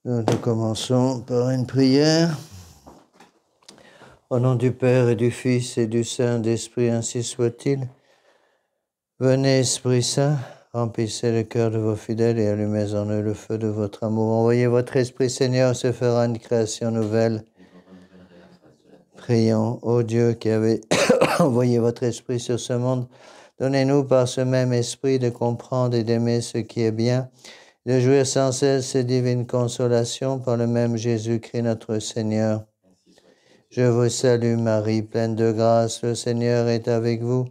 Nous commençons par une prière. Au nom du Père et du Fils et du Saint-Esprit, ainsi soit-il. Venez, Esprit Saint, remplissez le cœur de vos fidèles et allumez en eux le feu de votre amour. Envoyez votre Esprit, Seigneur, se fera une création nouvelle. Prions, ô Dieu qui avez envoyé votre Esprit sur ce monde, donnez-nous par ce même Esprit de comprendre et d'aimer ce qui est bien, de jouir sans cesse ces divines consolations par le même Jésus-Christ notre Seigneur. Je vous salue Marie, pleine de grâce, le Seigneur est avec vous.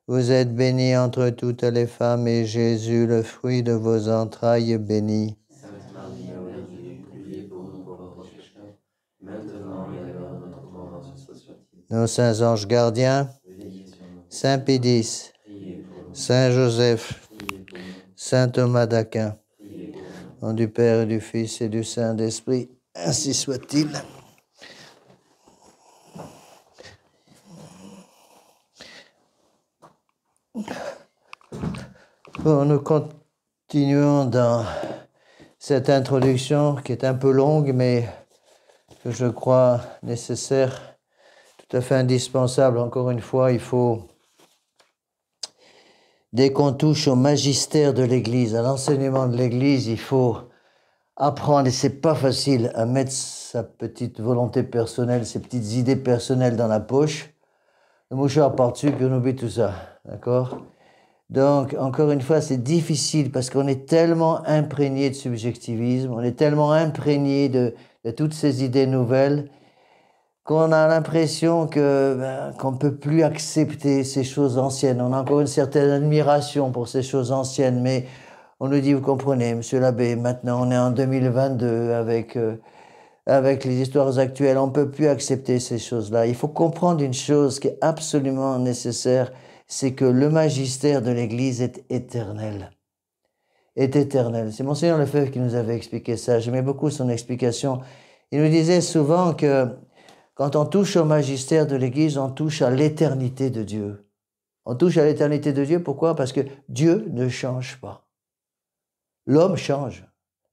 Vous êtes bénie entre toutes les femmes et Jésus, le fruit de vos entrailles, est béni. Sainte Marie, Mère de Dieu, priez pour nous pauvres pécheurs, maintenant et à l'heure de notre mort, soit-il. Nos saints anges gardiens, Veillez sur nous, Saint Pédis, priez pour nous, Saint Joseph, priez pour nous, Saint Thomas d'Aquin, priez pour nous. au nom du Père et du Fils et du Saint-Esprit, ainsi soit-il. Bon, nous continuons dans cette introduction qui est un peu longue, mais que je crois nécessaire, tout à fait indispensable. Encore une fois, il faut, dès qu'on touche au magistère de l'Église, à l'enseignement de l'Église, il faut apprendre, et c'est pas facile, à mettre sa petite volonté personnelle, ses petites idées personnelles dans la poche. Le mouchoir par-dessus, puis on oublie tout ça, d'accord ? Donc, encore une fois, c'est difficile parce qu'on est tellement imprégné de subjectivisme, on est tellement imprégné de toutes ces idées nouvelles qu'on a l'impression qu'on ne peut plus accepter ces choses anciennes. On a encore une certaine admiration pour ces choses anciennes, mais on nous dit, vous comprenez, monsieur l'abbé, maintenant on est en 2022 avec les histoires actuelles, on ne peut plus accepter ces choses-là. Il faut comprendre une chose qui est absolument nécessaire, c'est que le magistère de l'Église est éternel. Est éternel. C'est Monseigneur Lefebvre qui nous avait expliqué ça. J'aimais beaucoup son explication. Il nous disait souvent que quand on touche au magistère de l'Église, on touche à l'éternité de Dieu. On touche à l'éternité de Dieu, pourquoi? Parce que Dieu ne change pas. L'homme change,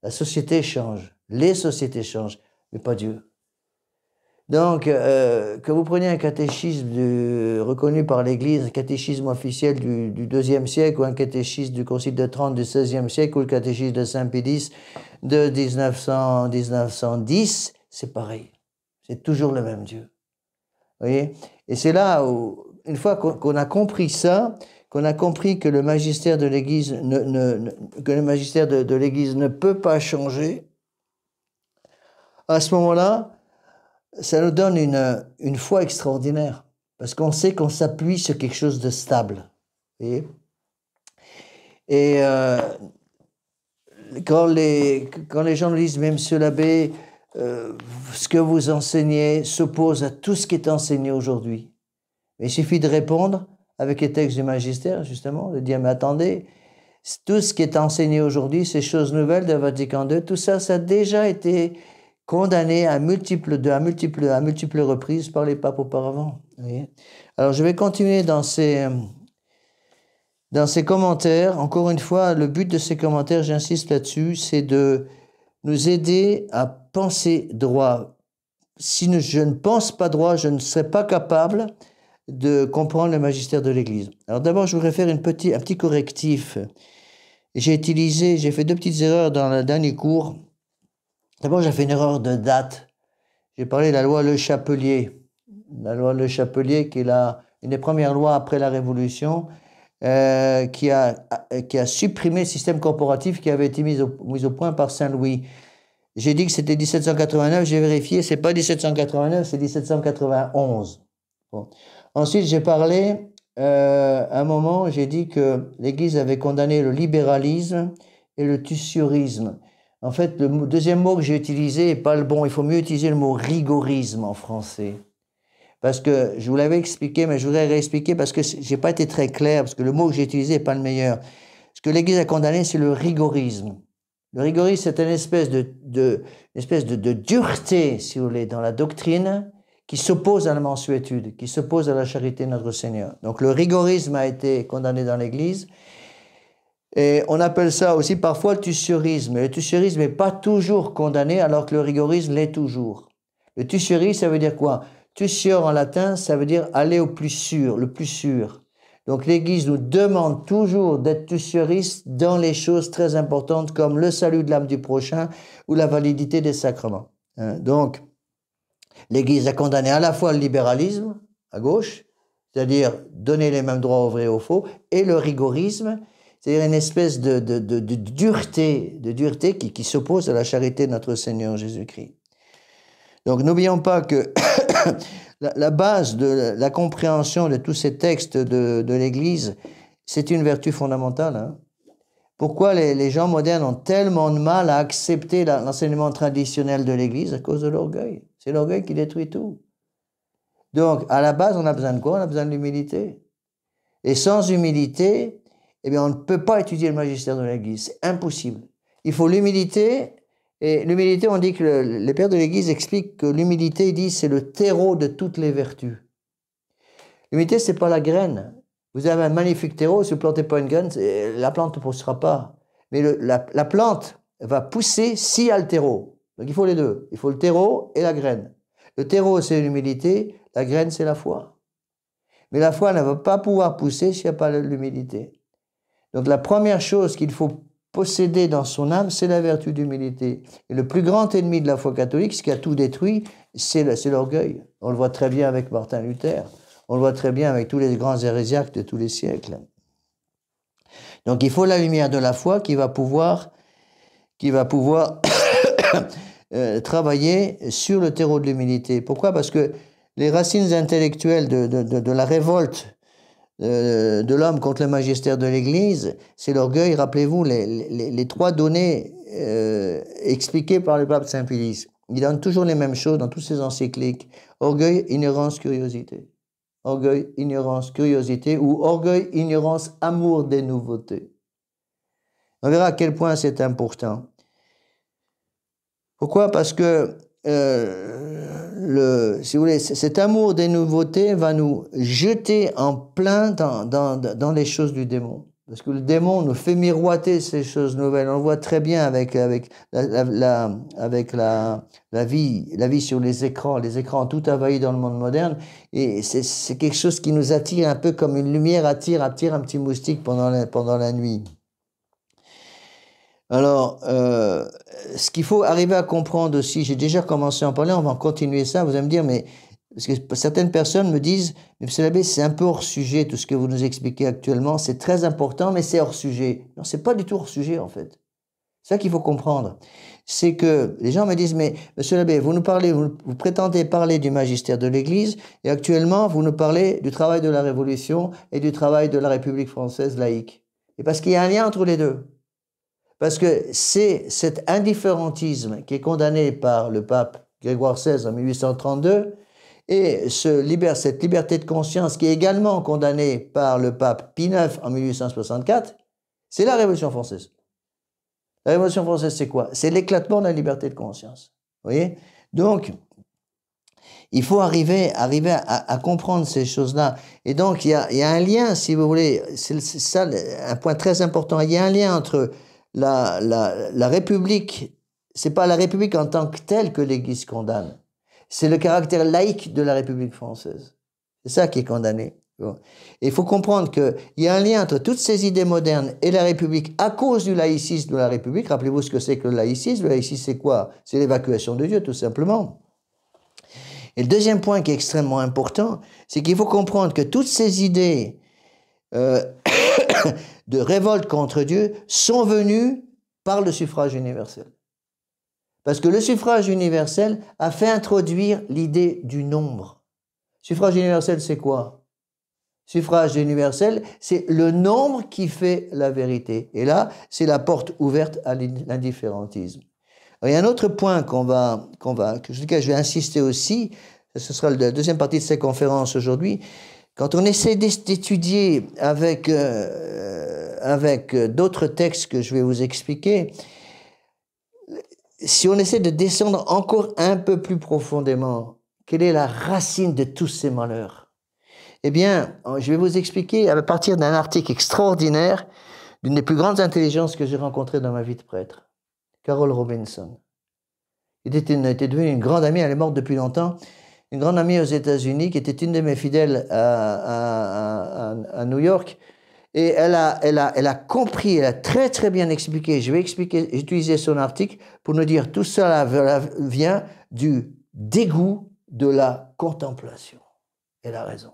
la société change, les sociétés changent, mais pas Dieu. Donc, que vous preniez un catéchisme reconnu par l'Église, un catéchisme officiel du IIe siècle, ou un catéchisme du Concile de Trente du XVIe siècle, ou le catéchisme de Saint Pédis de 1910, c'est pareil. C'est toujours le même Dieu. Vous voyez? Et c'est là où, une fois qu'on a compris ça, qu'on a compris que le magistère de l'Église ne peut pas changer, à ce moment-là, ça nous donne une foi extraordinaire, parce qu'on sait qu'on s'appuie sur quelque chose de stable. Vous voyez? Et quand les gens nous disent, mais monsieur l'abbé, ce que vous enseignez s'oppose à tout ce qui est enseigné aujourd'hui. Il suffit de répondre avec les textes du magistère, justement, de dire, mais attendez, tout ce qui est enseigné aujourd'hui, ces choses nouvelles de Vatican II, tout ça, ça a déjà été condamné à multiples reprises par les papes auparavant. Vous voyez? Alors, je vais continuer dans ces commentaires. Encore une fois, le but de ces commentaires, j'insiste là-dessus, c'est de nous aider à penser droit. Si je ne pense pas droit, je ne serai pas capable de comprendre le magistère de l'Église. Alors d'abord, je voudrais faire un petit correctif. J'ai fait deux petites erreurs dans le dernier cours. D'abord, j'ai fait une erreur de date. J'ai parlé de la loi Le Chapelier. La loi Le Chapelier, qui est une des premières lois après la Révolution, qui a supprimé le système corporatif qui avait été mis au point par Saint-Louis. J'ai dit que c'était 1789, j'ai vérifié, c'est pas 1789, c'est 1791. Bon. Ensuite, j'ai parlé, à un moment, j'ai dit que l'Église avait condamné le libéralisme et le tussurisme. En fait, le deuxième mot que j'ai utilisé n'est pas le bon. Il faut mieux utiliser le mot rigorisme en français. Parce que je vous l'avais expliqué, mais je voudrais réexpliquer parce que j'ai pas été très clair, parce que le mot que j'ai utilisé n'est pas le meilleur. Ce que l'Église a condamné, c'est le rigorisme. Le rigorisme, c'est une espèce de dureté, si vous voulez, dans la doctrine, qui s'oppose à la mansuétude, qui s'oppose à la charité de notre Seigneur. Donc le rigorisme a été condamné dans l'Église. Et on appelle ça aussi parfois le tussurisme. Le tussurisme n'est pas toujours condamné alors que le rigorisme l'est toujours. Le tussurisme, ça veut dire quoi? Tussior en latin, ça veut dire aller au plus sûr, le plus sûr. Donc l'Église nous demande toujours d'être tussuriste dans les choses très importantes comme le salut de l'âme du prochain ou la validité des sacrements. Donc l'Église a condamné à la fois le libéralisme à gauche, c'est-à-dire donner les mêmes droits aux vrais et aux faux, et le rigorisme, c'est-à-dire une espèce de dureté qui s'oppose à la charité de notre Seigneur Jésus-Christ. Donc n'oublions pas que la base de la compréhension de tous ces textes de l'Église, c'est une vertu fondamentale. Hein. Pourquoi les gens modernes ont tellement de mal à accepter l'enseignement traditionnel de l'Église? À cause de l'orgueil. C'est l'orgueil qui détruit tout. Donc, à la base, on a besoin de quoi? On a besoin de l'humilité. Et sans humilité, eh bien, on ne peut pas étudier le magistère de l'Église. C'est impossible. Il faut l'humilité. Et l'humilité, on dit que les pères de l'Église expliquent que l'humilité, ils disent, c'est le terreau de toutes les vertus. L'humilité, c'est pas la graine. Vous avez un magnifique terreau, si vous ne plantez pas une graine, la plante ne poussera pas. Mais la plante va pousser s'il y a le terreau. Donc il faut les deux. Il faut le terreau et la graine. Le terreau, c'est l'humilité. La graine, c'est la foi. Mais la foi ne va pas pouvoir pousser s'il n'y a pas l'humilité. Donc la première chose qu'il faut posséder dans son âme, c'est la vertu d'humilité. Et le plus grand ennemi de la foi catholique, ce qui a tout détruit, c'est l'orgueil. On le voit très bien avec Martin Luther. On le voit très bien avec tous les grands hérésiarques de tous les siècles. Donc il faut la lumière de la foi qui va pouvoir travailler sur le terreau de l'humilité. Pourquoi? Parce que les racines intellectuelles de la révolte de l'homme contre le magistère de l'Église, c'est l'orgueil. Rappelez-vous les trois données expliquées par le pape Saint Pilice. Il donne toujours les mêmes choses dans tous ses encycliques. Orgueil, ignorance, curiosité. Orgueil, ignorance, curiosité, ou orgueil, ignorance, amour des nouveautés. On verra à quel point c'est important. Pourquoi? Parce que si vous voulez, cet amour des nouveautés va nous jeter en plein dans les choses du démon. Parce que le démon nous fait miroiter ces choses nouvelles. On le voit très bien avec la vie sur les écrans. Les écrans ont tout envahi dans le monde moderne. Et c'est quelque chose qui nous attire un peu comme une lumière attire un petit moustique pendant la nuit. Alors, ce qu'il faut arriver à comprendre aussi, j'ai déjà commencé à en parler, on va en continuer ça, vous allez me dire, mais parce que certaines personnes me disent, mais M. l'abbé, c'est un peu hors sujet tout ce que vous nous expliquez actuellement, c'est très important, mais c'est hors sujet. Non, c'est pas du tout hors sujet en fait. C'est ça qu'il faut comprendre. C'est que les gens me disent, mais M. l'abbé, vous prétendez parler du magistère de l'Église, et actuellement, vous nous parlez du travail de la Révolution et du travail de la République française laïque. Et parce qu'il y a un lien entre les deux. Parce que c'est cet indifférentisme qui est condamné par le pape Grégoire XVI en 1832 et cette liberté de conscience qui est également condamnée par le pape Pie IX en 1864, c'est la Révolution française. La Révolution française, c'est quoi? C'est l'éclatement de la liberté de conscience. Vous voyez? Donc, il faut arriver à comprendre ces choses-là. Et donc, il y a un lien, si vous voulez, c'est ça un point très important, il y a un lien entre la République, c'est pas la République en tant que telle que l'Église condamne, c'est le caractère laïque de la République française. C'est ça qui est condamné. Bon. Et il faut comprendre qu'il y a un lien entre toutes ces idées modernes et la République à cause du laïcisme de la République. Rappelez-vous ce que c'est que le laïcisme. Le laïcisme, c'est quoi? C'est l'évacuation de Dieu, tout simplement. Et le deuxième point qui est extrêmement important, c'est qu'il faut comprendre que toutes ces idées de révolte contre Dieu sont venues par le suffrage universel. Parce que le suffrage universel a fait introduire l'idée du nombre. Suffrage universel, c'est quoi? Suffrage universel, c'est le nombre qui fait la vérité. Et là, c'est la porte ouverte à l'indifférentisme. Il y a un autre point sur lequel je vais insister aussi, ce sera la deuxième partie de cette conférence aujourd'hui. Quand on essaie d'étudier avec d'autres textes que je vais vous expliquer, si on essaie de descendre encore un peu plus profondément, quelle est la racine de tous ces malheurs? Eh bien, je vais vous expliquer à partir d'un article extraordinaire d'une des plus grandes intelligences que j'ai rencontrées dans ma vie de prêtre, Carol Robinson. Elle était devenue une grande amie, elle est morte depuis longtemps, une grande amie aux États-Unis qui était une de mes fidèles à New York. Et elle a compris, elle a très très bien expliqué. Je vais utiliser son article pour nous dire tout cela vient du dégoût de la contemplation. Elle a raison.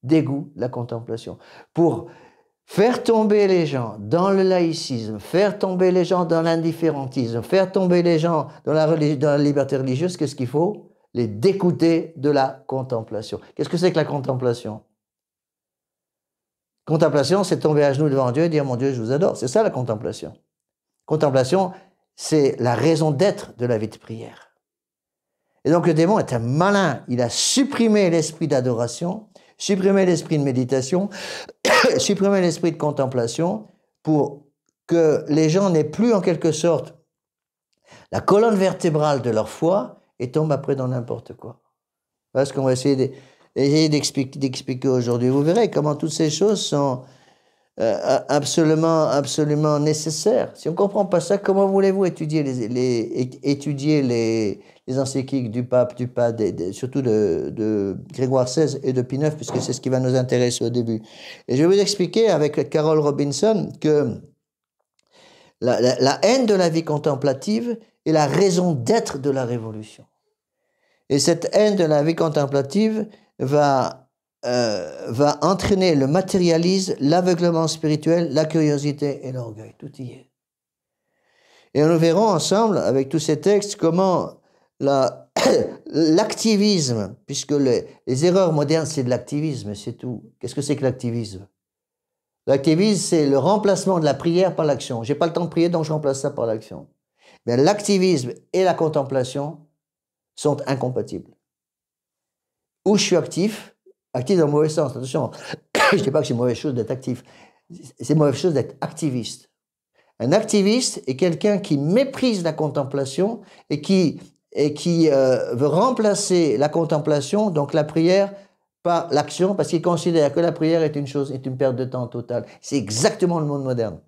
Dégoût de la contemplation. Pour faire tomber les gens dans le laïcisme, faire tomber les gens dans l'indifférentisme, faire tomber les gens dans la liberté religieuse, qu'est-ce qu'il faut? Les dégoûter de la contemplation. Qu'est-ce que c'est que la contemplation? Contemplation, c'est tomber à genoux devant Dieu et dire « Mon Dieu, je vous adore ». C'est ça la contemplation. Contemplation, c'est la raison d'être de la vie de prière. Et donc le démon est un malin. Il a supprimé l'esprit d'adoration, supprimé l'esprit de méditation, supprimé l'esprit de contemplation pour que les gens n'aient plus en quelque sorte la colonne vertébrale de leur foi et tombent après dans n'importe quoi. Voilà ce qu'on va essayer d'expliquer aujourd'hui. Vous verrez comment toutes ces choses sont absolument nécessaires. Si on ne comprend pas ça, comment voulez-vous étudier les encycliques du pape, surtout de Grégoire XVI et de Pie IX, puisque c'est ce qui va nous intéresser au début. Et je vais vous expliquer avec Carol Robinson que la haine de la vie contemplative est la raison d'être de la révolution. Et cette haine de la vie contemplative va entraîner le matérialisme, l'aveuglement spirituel, la curiosité et l'orgueil. Tout y est. Et nous verrons ensemble, avec tous ces textes, comment l'activisme, puisque les erreurs modernes, c'est de l'activisme, c'est tout. Qu'est-ce que c'est que l'activisme? L'activisme, c'est le remplacement de la prière par l'action. Je n'ai pas le temps de prier, donc je remplace ça par l'action. Mais l'activisme et la contemplation sont incompatibles. Ou je suis actif dans le mauvais sens, attention, je ne dis pas que c'est une mauvaise chose d'être actif, c'est une mauvaise chose d'être activiste. Un activiste est quelqu'un qui méprise la contemplation et qui veut remplacer la contemplation, donc la prière, par l'action, parce qu'il considère que la prière est une perte de temps totale. C'est exactement le monde moderne.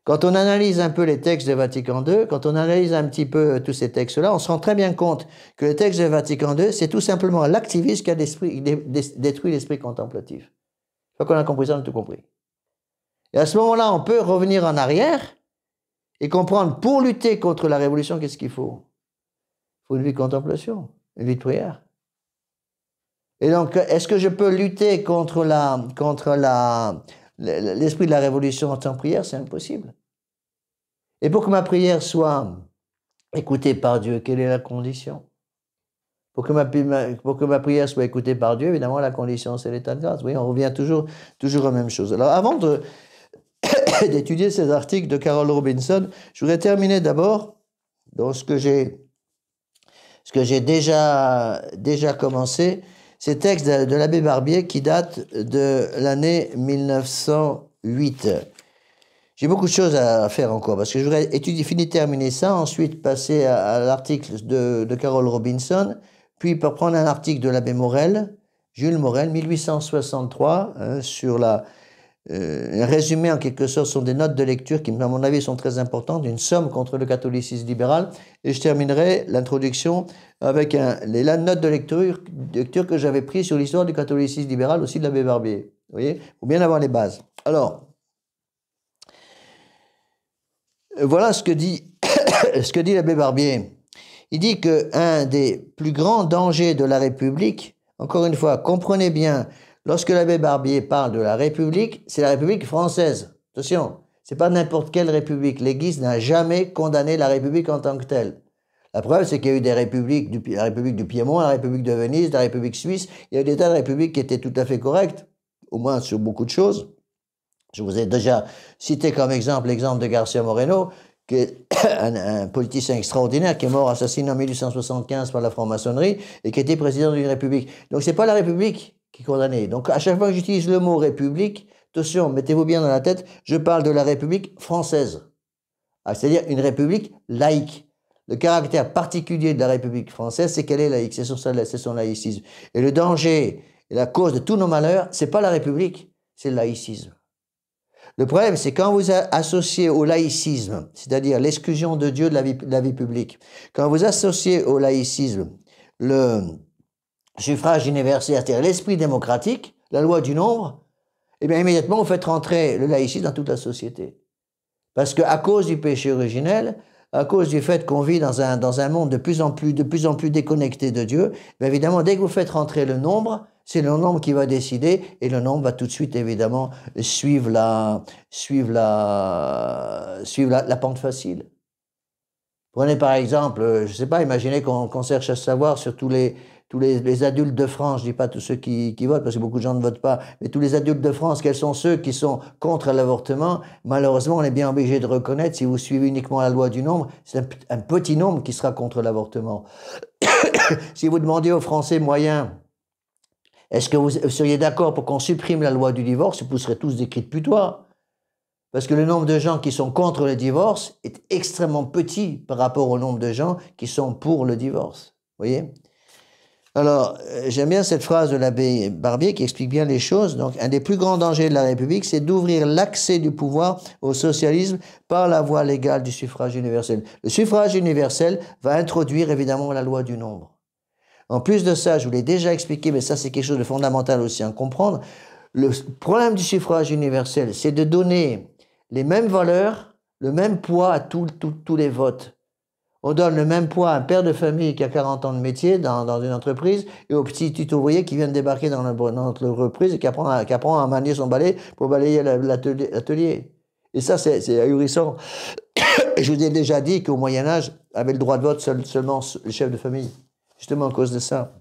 Quand on analyse un peu les textes de Vatican II, quand on analyse un petit peu tous ces textes-là, on se rend très bien compte que le texte de Vatican II, c'est tout simplement l'activisme qui a détruit l'esprit contemplatif. Une fois qu'on a compris ça, on a tout compris. Et à ce moment-là, on peut revenir en arrière et comprendre, pour lutter contre la révolution, qu'est-ce qu'il faut? Il faut une vie de contemplation, une vie de prière. Et donc, est-ce que je peux lutter contre l'esprit de la révolution en temps de prière? C'est impossible. Et pour que ma prière soit écoutée par Dieu, quelle est la condition? Pour que ma prière soit écoutée par Dieu, évidemment, la condition, c'est l'état de grâce. Oui, on revient toujours aux mêmes choses. Alors, avant d'étudier ces articles de Carol Robinson, je voudrais terminer d'abord dans ce que j'ai déjà commencé, ces textes de l'abbé Barbier qui datent de l'année 1908. J'ai beaucoup de choses à faire encore, parce que je voudrais terminer ça, ensuite passer à l'article de Carol Robinson, puis pour prendre un article de l'abbé Morel, Jules Morel, 1863, sur un résumé en quelque sorte, sont des notes de lecture qui, à mon avis, sont très importantes, une somme contre le catholicisme libéral, et je terminerai l'introduction avec les notes de lecture que j'avais prises sur l'histoire du catholicisme libéral, aussi de l'abbé Barbier. Vous voyez, il faut bien avoir les bases. Alors, voilà ce que dit l'abbé Barbier. Il dit qu'un des plus grands dangers de la République, encore une fois, comprenez bien, lorsque l'abbé Barbier parle de la République, c'est la République française. Attention, c'est pas n'importe quelle République. L'Église n'a jamais condamné la République en tant que telle. La preuve, c'est qu'il y a eu des républiques, la République du Piémont, la République de Venise, la République suisse. Il y a eu des tas de républiques qui étaient tout à fait correctes, au moins sur beaucoup de choses. Je vous ai déjà cité comme exemple l'exemple de Garcia Moreno, qui est un politicien extraordinaire qui est mort assassiné en 1875 par la franc-maçonnerie et qui était président d'une république. Donc c'est pas la République qui est condamnée. Donc à chaque fois que j'utilise le mot République, attention, mettez-vous bien dans la tête, je parle de la République française, c'est-à-dire une République laïque. Le caractère particulier de la République française, c'est qu'elle est laïque, c'est son laïcisme. Et le danger et la cause de tous nos malheurs, c'est pas la République, c'est le laïcisme. Le problème, c'est quand vous associez au laïcisme, c'est-à-dire l'exclusion de Dieu de la vie publique, quand vous associez au laïcisme le suffrage universel, c'est-à-dire l'esprit démocratique, la loi du nombre, eh bien immédiatement vous faites rentrer le laïcisme dans toute la société. Parce qu'à cause du péché originel, à cause du fait qu'on vit dans un monde de plus en plus déconnecté de Dieu, bien évidemment, dès que vous faites rentrer le nombre, c'est le nombre qui va décider, et le nombre va tout de suite, évidemment, suivre la pente facile. Prenez par exemple, je ne sais pas, imaginez qu'on cherche à savoir sur tous les adultes de France, je ne dis pas tous ceux qui votent, parce que beaucoup de gens ne votent pas, mais tous les adultes de France, quels sont ceux qui sont contre l'avortement? Malheureusement, on est bien obligé de reconnaître, si vous suivez uniquement la loi du nombre, c'est un petit nombre qui sera contre l'avortement. Si vous demandez aux Français moyens, est-ce que vous seriez d'accord pour qu'on supprime la loi du divorce, vous serez tous des cris de putois. Parce que le nombre de gens qui sont contre le divorce est extrêmement petit par rapport au nombre de gens qui sont pour le divorce. Vous voyez? Alors, j'aime bien cette phrase de l'abbé Barbier qui explique bien les choses. Donc, un des plus grands dangers de la République, c'est d'ouvrir l'accès du pouvoir au socialisme par la voie légale du suffrage universel. Le suffrage universel va introduire évidemment la loi du nombre. En plus de ça, je vous l'ai déjà expliqué, mais ça c'est quelque chose de fondamental aussi à comprendre, le problème du suffrage universel, c'est de donner les mêmes valeurs, le même poids à tous les votes. On donne le même poids à un père de famille qui a 40 ans de métier dans une entreprise et au petit ouvrier qui vient de débarquer dans l'entreprise et qui apprend à manier son balai pour balayer l'atelier. Et ça, c'est ahurissant. Je vous ai déjà dit qu'au Moyen-Âge, avait le droit de vote seulement le chef de famille. Justement à cause de ça.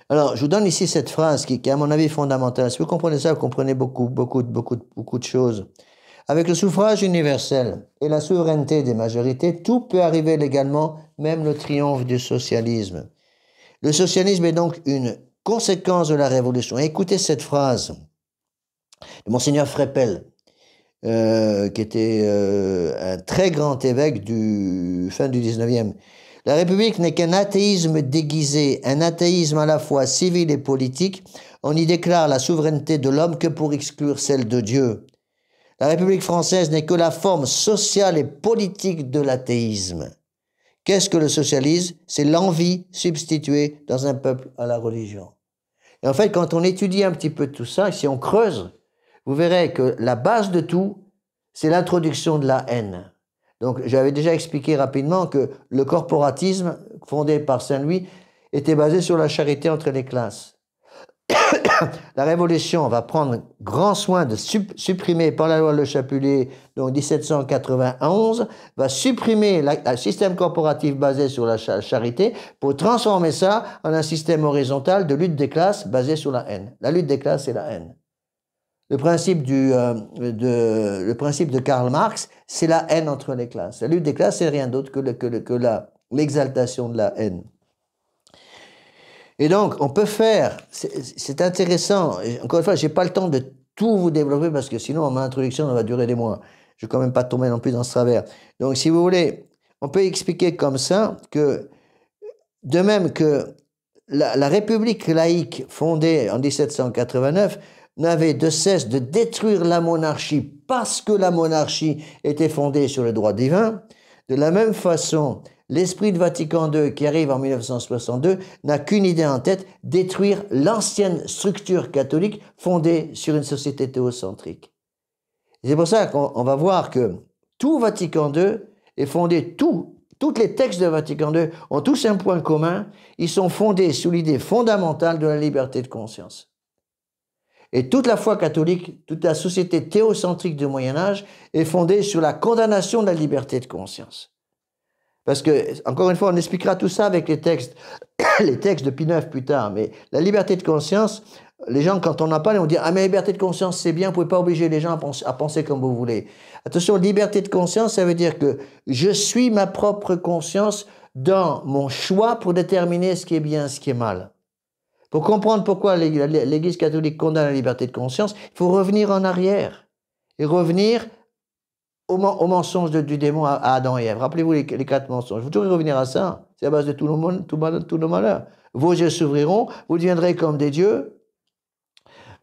Alors, je vous donne ici cette phrase qui est à mon avis fondamentale. Si vous comprenez ça, vous comprenez beaucoup de choses. Avec le suffrage universel et la souveraineté des majorités, tout peut arriver légalement, même le triomphe du socialisme. Le socialisme est donc une conséquence de la révolution. Écoutez cette phrase de Monseigneur Freppel, qui était un très grand évêque du fin du 19e. La République n'est qu'un athéisme déguisé, un athéisme à la fois civil et politique. On y déclare la souveraineté de l'homme que pour exclure celle de Dieu. La République française n'est que la forme sociale et politique de l'athéisme. Qu'est-ce que le socialisme? C'est l'envie substituée dans un peuple à la religion. Et en fait, quand on étudie un petit peu tout ça, si on creuse, vous verrez que la base de tout, c'est l'introduction de la haine. Donc, j'avais déjà expliqué rapidement que le corporatisme, fondé par Saint-Louis, était basé sur la charité entre les classes. La Révolution va prendre grand soin de supprimer, par la loi Le Chapelier, donc 1791, va supprimer le système corporatif basé sur la charité pour transformer ça en un système horizontal de lutte des classes basé sur la haine. La lutte des classes, c'est la haine. Le principe de Karl Marx, c'est la haine entre les classes. La lutte des classes, c'est rien d'autre que l'exaltation de la haine. Et donc, on peut faire, c'est intéressant, encore une fois, je n'ai pas le temps de tout vous développer parce que sinon, mon introduction, elle va durer des mois. Je ne vais quand même pas tomber non plus dans ce travers. Donc, si vous voulez, on peut expliquer comme ça que, de même que la République laïque fondée en 1789 n'avait de cesse de détruire la monarchie parce que la monarchie était fondée sur le droit divin, de la même façon, l'esprit de Vatican II qui arrive en 1962 n'a qu'une idée en tête, détruire l'ancienne structure catholique fondée sur une société théocentrique. C'est pour ça qu'on va voir que tout Vatican II est fondé, tous les textes de Vatican II ont tous un point commun, ils sont fondés sous l'idée fondamentale de la liberté de conscience. Et toute la foi catholique, toute la société théocentrique du Moyen-Âge est fondée sur la condamnation de la liberté de conscience. Parce que, encore une fois, on expliquera tout ça avec les textes de Pie IX plus tard, mais la liberté de conscience, les gens, quand on en parle, ils vont dire « Ah, mais la liberté de conscience, c'est bien, vous ne pouvez pas obliger les gens à penser comme vous voulez. » Attention, liberté de conscience, ça veut dire que je suis ma propre conscience dans mon choix pour déterminer ce qui est bien, ce qui est mal. Pour comprendre pourquoi l'Église catholique condamne la liberté de conscience, il faut revenir en arrière et revenir au mensonge du démon à Adam et Ève. Rappelez-vous les 4 mensonges. Vous devez revenir à ça. C'est la base de tous nos malheurs. Vos yeux s'ouvriront, vous deviendrez comme des dieux.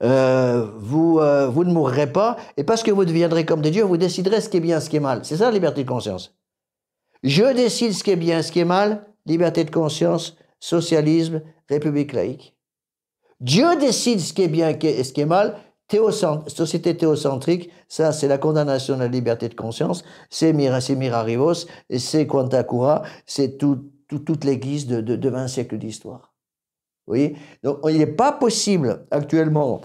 vous ne mourrez pas, et parce que vous deviendrez comme des dieux, vous déciderez ce qui est bien, ce qui est mal. C'est ça la liberté de conscience. Je décide ce qui est bien, ce qui est mal, liberté de conscience, socialisme, république laïque. Dieu décide ce qui est bien et ce qui est mal, société théocentrique, ça c'est la condamnation de la liberté de conscience, c'est Mirarivos, et c'est Quantakura, c'est toute l'église de 20 siècles d'histoire. Vous voyez? Donc il n'est pas possible actuellement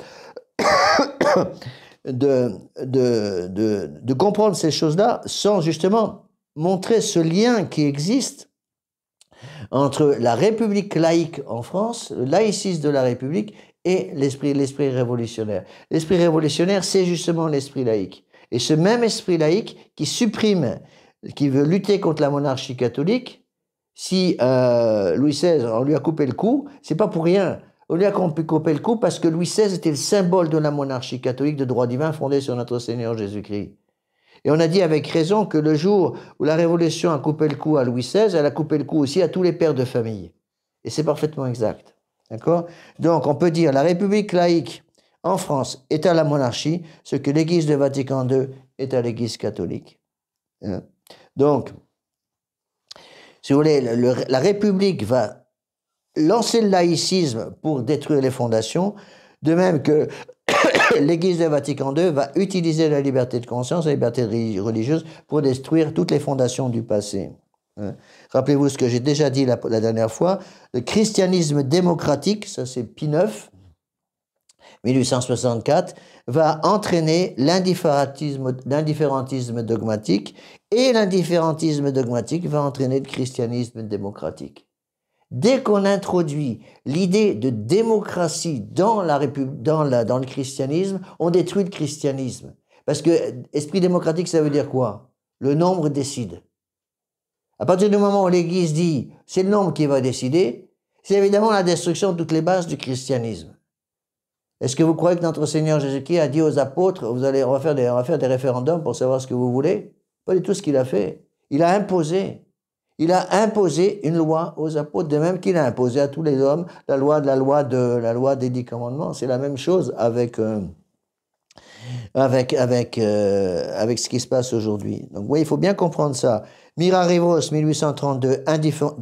de comprendre ces choses-là sans justement montrer ce lien qui existe entre la République laïque en France, le laïcisme de la République et l'esprit révolutionnaire. L'esprit révolutionnaire, c'est justement l'esprit laïque. Et ce même esprit laïque qui supprime, qui veut lutter contre la monarchie catholique, si Louis XVI, on lui a coupé le cou, c'est pas pour rien. On lui a coupé le cou parce que Louis XVI était le symbole de la monarchie catholique de droit divin fondée sur notre Seigneur Jésus-Christ. Et on a dit avec raison que le jour où la Révolution a coupé le cou à Louis XVI, elle a coupé le cou aussi à tous les pères de famille. Et c'est parfaitement exact. D'accord? Donc on peut dire la République laïque en France est à la monarchie, ce que l'Église de Vatican II est à l'Église catholique. Donc, si vous voulez, la République va lancer le laïcisme pour détruire les fondations, de même que l'Église de Vatican II va utiliser la liberté de conscience, la liberté religieuse pour détruire toutes les fondations du passé. Rappelez-vous ce que j'ai déjà dit la dernière fois, le christianisme démocratique, ça c'est Pie IX, 1864, va entraîner l'indifférentisme dogmatique, et l'indifférentisme dogmatique va entraîner le christianisme démocratique. Dès qu'on introduit l'idée de démocratie dans le christianisme, on détruit le christianisme. Parce que esprit démocratique, ça veut dire quoi? Le nombre décide. À partir du moment où l'Église dit c'est le nombre qui va décider, c'est évidemment la destruction de toutes les bases du christianisme. Est-ce que vous croyez que notre Seigneur Jésus-Christ a dit aux apôtres, on va faire des référendums pour savoir ce que vous voulez? Pas du tout ce qu'il a fait. Il a imposé. Il a imposé une loi aux apôtres, de même qu'il a imposé à tous les hommes la loi des 10 commandements. C'est la même chose avec ce qui se passe aujourd'hui. Donc, oui, il faut bien comprendre ça. Mirarivos, 1832,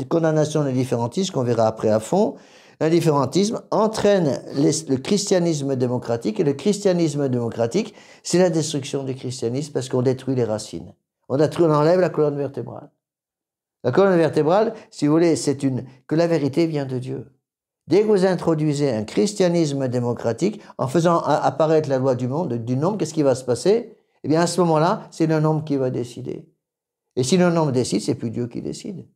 condamnation de l'indifférentisme, qu'on verra après à fond. L'indifférentisme entraîne le christianisme démocratique, et le christianisme démocratique, c'est la destruction du christianisme parce qu'on détruit les racines. On enlève la colonne vertébrale. La colonne vertébrale, si vous voulez, c'est que la vérité vient de Dieu. Dès que vous introduisez un christianisme démocratique, en faisant apparaître la loi du nombre, qu'est-ce qui va se passer? Eh bien, à ce moment-là, c'est le nombre qui va décider. Et si le nombre décide, c'est plus Dieu qui décide.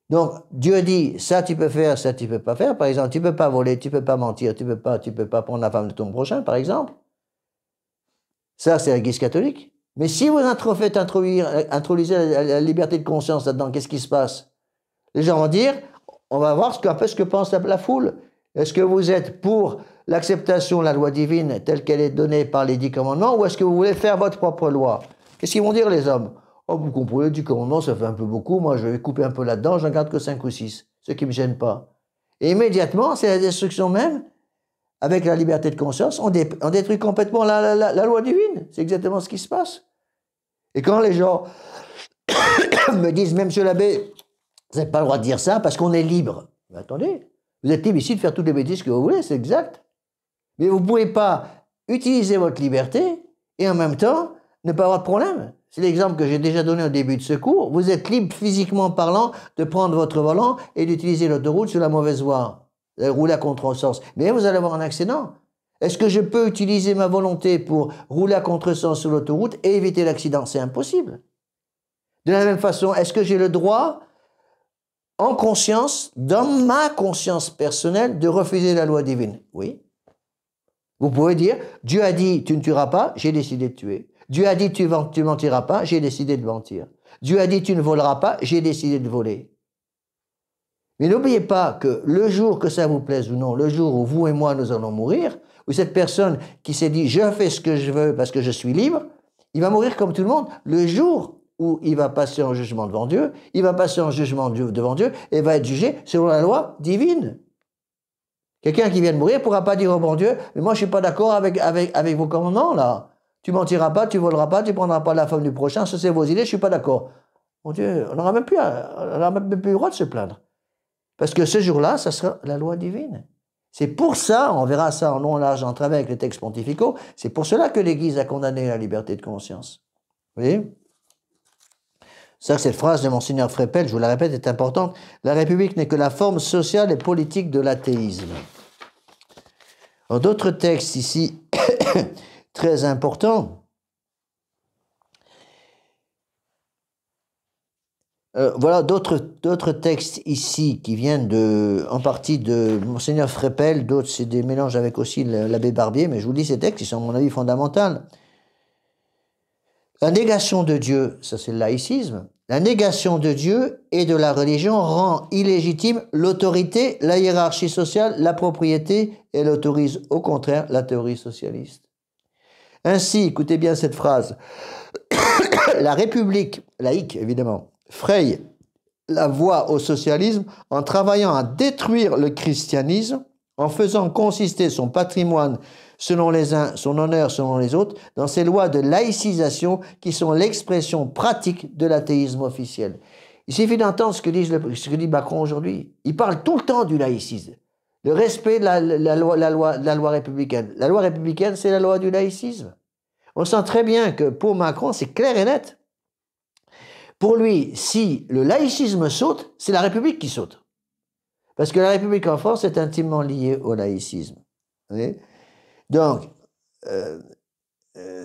Donc, Dieu dit, ça tu peux faire, ça tu peux pas faire. Par exemple, tu peux pas voler, tu peux pas mentir, tu peux pas prendre la femme de ton prochain, par exemple. Ça, c'est l'Église catholique. Mais si vous introduisez la liberté de conscience là-dedans, qu'est-ce qui se passe? Les gens vont dire, on va voir un peu ce que pense la foule. Est-ce que vous êtes pour l'acceptation de la loi divine telle qu'elle est donnée par les 10 commandements, ou est-ce que vous voulez faire votre propre loi? Qu'est-ce qu'ils vont dire les hommes? Oh, vous comprenez, 10 commandements, ça fait un peu beaucoup, moi je vais couper un peu là-dedans, j'en garde que 5 ou 6, ce qui ne me gêne pas. Et immédiatement, c'est la destruction même. Avec la liberté de conscience, on détruit complètement la loi divine. C'est exactement ce qui se passe. Et quand les gens me disent, mais monsieur l'abbé, vous n'avez pas le droit de dire ça parce qu'on est libre. Mais attendez, vous êtes libre ici de faire toutes les bêtises que vous voulez, c'est exact. Mais vous ne pouvez pas utiliser votre liberté et en même temps ne pas avoir de problème. C'est l'exemple que j'ai déjà donné au début de ce cours. Vous êtes libre physiquement parlant de prendre votre volant et d'utiliser l'autoroute sur la mauvaise voie. Rouler à contresens. Mais vous allez avoir un accident. Est-ce que je peux utiliser ma volonté pour rouler à contresens sur l'autoroute et éviter l'accident? C'est impossible. De la même façon, est-ce que j'ai le droit, en conscience, dans ma conscience personnelle, de refuser la loi divine? Oui. Vous pouvez dire, Dieu a dit, tu ne tueras pas, j'ai décidé de tuer. Dieu a dit, tu mentiras pas, j'ai décidé de mentir. Dieu a dit, tu ne voleras pas, j'ai décidé de voler. Mais n'oubliez pas que le jour que ça vous plaise ou non, le jour où vous et moi nous allons mourir, ou cette personne qui s'est dit « je fais ce que je veux parce que je suis libre », il va mourir comme tout le monde. Le jour où il va passer en jugement devant Dieu, il va passer en jugement devant Dieu et va être jugé selon la loi divine. Quelqu'un qui vient de mourir ne pourra pas dire au bon Dieu, mais moi je ne suis pas d'accord avec vos commandements là. Tu mentiras pas, tu voleras pas, tu ne prendras pas la femme du prochain, ça c'est vos idées, je ne suis pas d'accord. Mon Dieu, on n'aura même plus le droit de se plaindre. Parce que ce jour-là, ça sera la loi divine. C'est pour ça, on verra ça en long, large, en travers avec les textes pontificaux, c'est pour cela que l'Église a condamné la liberté de conscience. Vous voyez? Ça, cette phrase de Monseigneur Freppel, je vous la répète, est importante. La République n'est que la forme sociale et politique de l'athéisme. D'autres textes ici, très importants. Voilà d'autres textes ici qui viennent en partie de Monseigneur Freppel, d'autres c'est des mélanges avec aussi l'abbé Barbier, mais je vous dis ces textes, ils sont à mon avis fondamentaux. La négation de Dieu, ça c'est le laïcisme, la négation de Dieu et de la religion rend illégitime l'autorité, la hiérarchie sociale, la propriété, et elle autorise au contraire la théorie socialiste. Ainsi, écoutez bien cette phrase, la République, laïque évidemment, fraye la voie au socialisme en travaillant à détruire le christianisme, en faisant consister son patrimoine selon les uns, son honneur selon les autres, dans ces lois de laïcisation qui sont l'expression pratique de l'athéisme officiel. Il suffit d'entendre ce que dit Macron aujourd'hui. Il parle tout le temps du laïcisme, le respect de la loi républicaine. La loi républicaine, c'est la loi du laïcisme. On sent très bien que pour Macron, c'est clair et net. Pour lui, si le laïcisme saute, c'est la République qui saute. Parce que la République en France est intimement liée au laïcisme. Vous voyez ? Donc,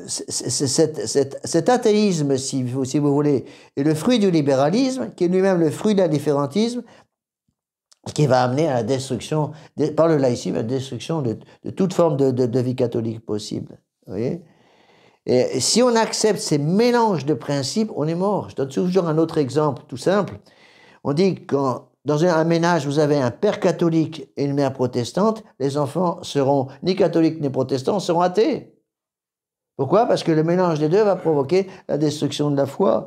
cet athéisme, si vous voulez, est le fruit du libéralisme, qui est lui-même le fruit de l'indifférentisme, qui va amener à la destruction, par le laïcisme, à la destruction de toute forme de vie catholique possible. Vous voyez ? Et si on accepte ces mélanges de principes, on est mort. Je donne toujours un autre exemple, tout simple. On dit que quand dans un ménage, vous avez un père catholique et une mère protestante, les enfants seront ni catholiques ni protestants, seront athées. Pourquoi? Parce que le mélange des deux va provoquer la destruction de la foi.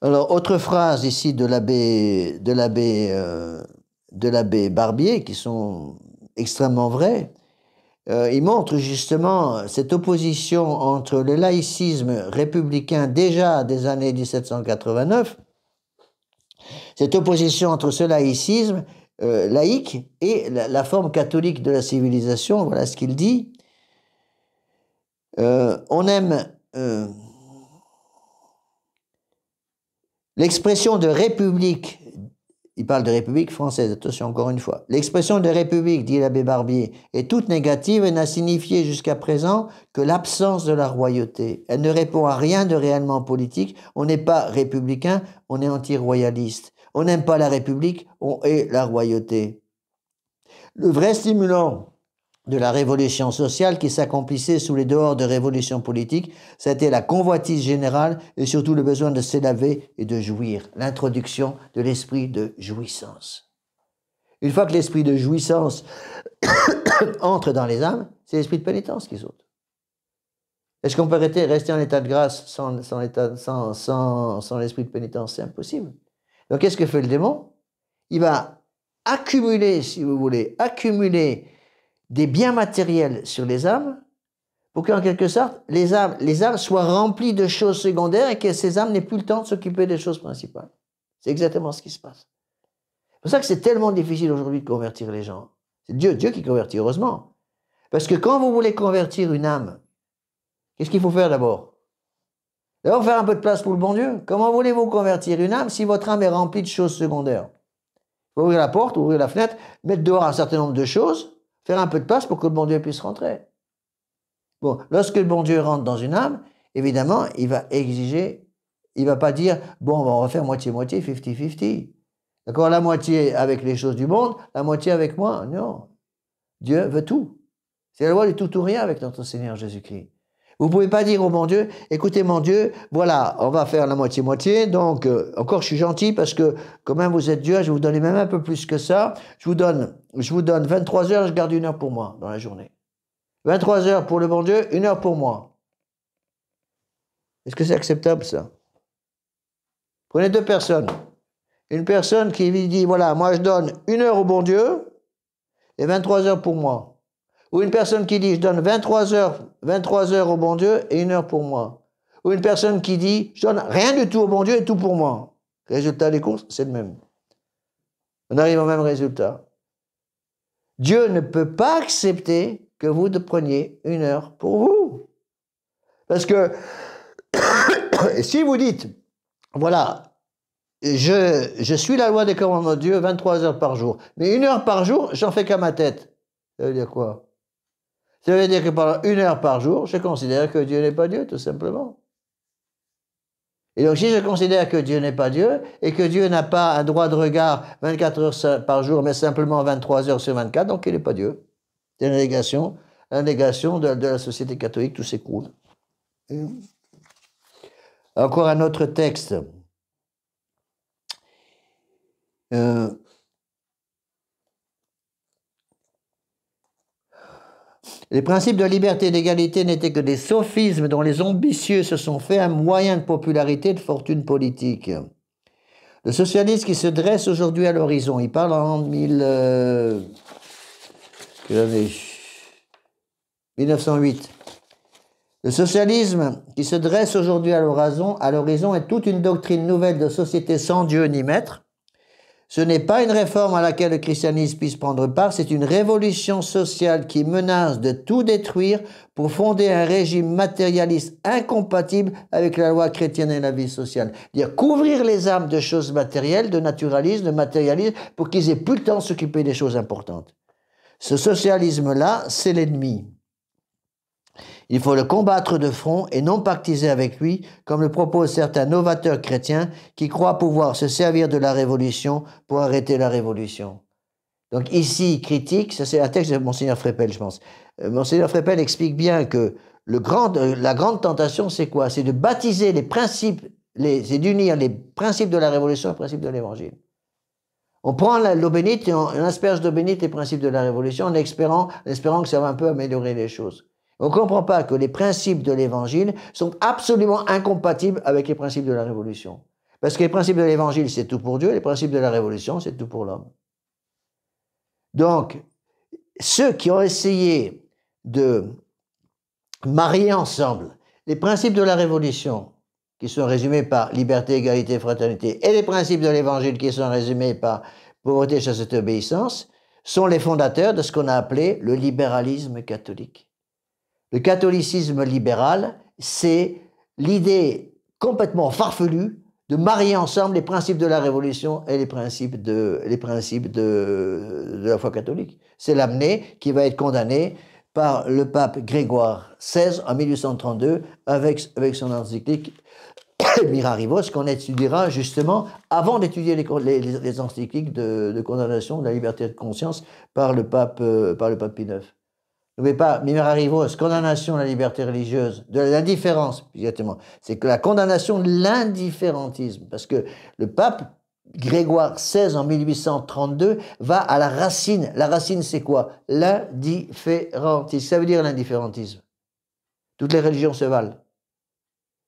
Alors, autre phrase ici de l'abbé Barbier, qui sont extrêmement vraies. Il montre justement cette opposition entre le laïcisme républicain déjà des années 1789, cette opposition entre ce laïcisme laïque et la forme catholique de la civilisation. Voilà ce qu'il dit. On aime l'expression de république. Il parle de République française, attention encore une fois. L'expression de République, dit l'abbé Barbier, est toute négative et n'a signifié jusqu'à présent que l'absence de la royauté. Elle ne répond à rien de réellement politique. On n'est pas républicain, on est anti-royaliste. On n'aime pas la République, on hait la royauté. Le vrai stimulant de la révolution sociale qui s'accomplissait sous les dehors de révolution politique, c'était la convoitise générale et surtout le besoin de s'élever et de jouir, l'introduction de l'esprit de jouissance. Une fois que l'esprit de jouissance entre dans les âmes, c'est l'esprit de pénitence qui saute. Est-ce qu'on peut rester en état de grâce sans l'esprit de pénitence? C'est impossible. Donc qu'est-ce que fait le démon? Il va accumuler, si vous voulez, des biens matériels sur les âmes pour qu'en quelque sorte, les âmes soient remplies de choses secondaires et que ces âmes n'aient plus le temps de s'occuper des choses principales. C'est exactement ce qui se passe. C'est pour ça que c'est tellement difficile aujourd'hui de convertir les gens. C'est Dieu qui convertit, heureusement. Parce que quand vous voulez convertir une âme, qu'est-ce qu'il faut faire d'abord? D'abord faire un peu de place pour le bon Dieu. Comment voulez-vous convertir une âme si votre âme est remplie de choses secondaires? Il faut ouvrir la porte, ouvrir la fenêtre, mettre dehors un certain nombre de choses, faire un peu de place pour que le bon Dieu puisse rentrer. Bon, lorsque le bon Dieu rentre dans une âme, évidemment, il va exiger, il va pas dire, bon, on va faire moitié-moitié, 50-50. D'accord, la moitié avec les choses du monde, la moitié avec moi. Non. Dieu veut tout. C'est la loi du tout ou rien avec notre Seigneur Jésus-Christ. Vous ne pouvez pas dire au bon Dieu, écoutez mon Dieu, voilà, on va faire la moitié-moitié, donc encore je suis gentil parce que quand même vous êtes Dieu, je vais vous donner même un peu plus que ça. Je vous donne 23 heures, je garde 1 heure pour moi dans la journée. 23 heures pour le bon Dieu, 1 heure pour moi. Est-ce que c'est acceptable ça? Prenez 2 personnes. Une personne qui lui dit, voilà, moi je donne 1 heure au bon Dieu et 23 heures pour moi. Ou une personne qui dit, je donne 23 heures au bon Dieu et 1 heure pour moi. Ou une personne qui dit, je donne rien du tout au bon Dieu et tout pour moi. Résultat des courses, c'est le même. On arrive au même résultat. Dieu ne peut pas accepter que vous preniez 1 heure pour vous. Parce que si vous dites, voilà, je suis la loi des commandements de Dieu 23 heures par jour, mais 1 heure par jour, j'en fais qu'à ma tête. Ça veut dire quoi? Ça veut dire que pendant 1 heure par jour, je considère que Dieu n'est pas Dieu, tout simplement. Et donc, si je considère que Dieu n'est pas Dieu, et que Dieu n'a pas un droit de regard 24 heures par jour, mais simplement 23 heures sur 24, donc il n'est pas Dieu. C'est une négation de la société catholique, tout s'écroule. Encore un autre texte. Les principes de liberté et d'égalité n'étaient que des sophismes dont les ambitieux se sont fait un moyen de popularité et de fortune politique. Le socialisme qui se dresse aujourd'hui à l'horizon, il parle en 1908. Le socialisme qui se dresse aujourd'hui à l'horizon est toute une doctrine nouvelle de société sans Dieu ni maître. Ce n'est pas une réforme à laquelle le christianisme puisse prendre part, c'est une révolution sociale qui menace de tout détruire pour fonder un régime matérialiste incompatible avec la loi chrétienne et la vie sociale. Dire couvrir les âmes de choses matérielles, de naturalisme, de matérialisme, pour qu'ils aient plus le temps de s'occuper des choses importantes. Ce socialisme-là, c'est l'ennemi. Il faut le combattre de front et non pactiser avec lui, comme le proposent certains novateurs chrétiens qui croient pouvoir se servir de la révolution pour arrêter la révolution. Donc ici, critique, ça c'est un texte de Monseigneur Frépel, je pense. Monseigneur Frépel explique bien que la grande tentation, c'est quoi? C'est de baptiser les principes, c'est d'unir les principes de la révolution aux principes de l'évangile. On prend l'eau bénite et on asperge d'eau bénite les principes de la révolution en espérant que ça va un peu améliorer les choses. On ne comprend pas que les principes de l'évangile sont absolument incompatibles avec les principes de la révolution. Parce que les principes de l'évangile, c'est tout pour Dieu, et les principes de la révolution, c'est tout pour l'homme. Donc, ceux qui ont essayé de marier ensemble les principes de la révolution, qui sont résumés par liberté, égalité, fraternité, et les principes de l'évangile, qui sont résumés par pauvreté, chasteté, obéissance, sont les fondateurs de ce qu'on a appelé le libéralisme catholique. Le catholicisme libéral, c'est l'idée complètement farfelue de marier ensemble les principes de la Révolution et les principes de la foi catholique. C'est l'amener qui va être condamné par le pape Grégoire XVI en 1832 avec son encyclique Mirarivos, qu'on étudiera justement avant d'étudier les encycliques de condamnation de la liberté de conscience par le pape Pie IX. N'oubliez pas, Mirarivos, condamnation de la liberté religieuse, de l'indifférence, exactement. C'est que la condamnation de l'indifférentisme, parce que le pape Grégoire XVI en 1832 va à la racine. La racine, c'est quoi? L'indifférentisme. Ça veut dire l'indifférentisme. Toutes les religions se valent.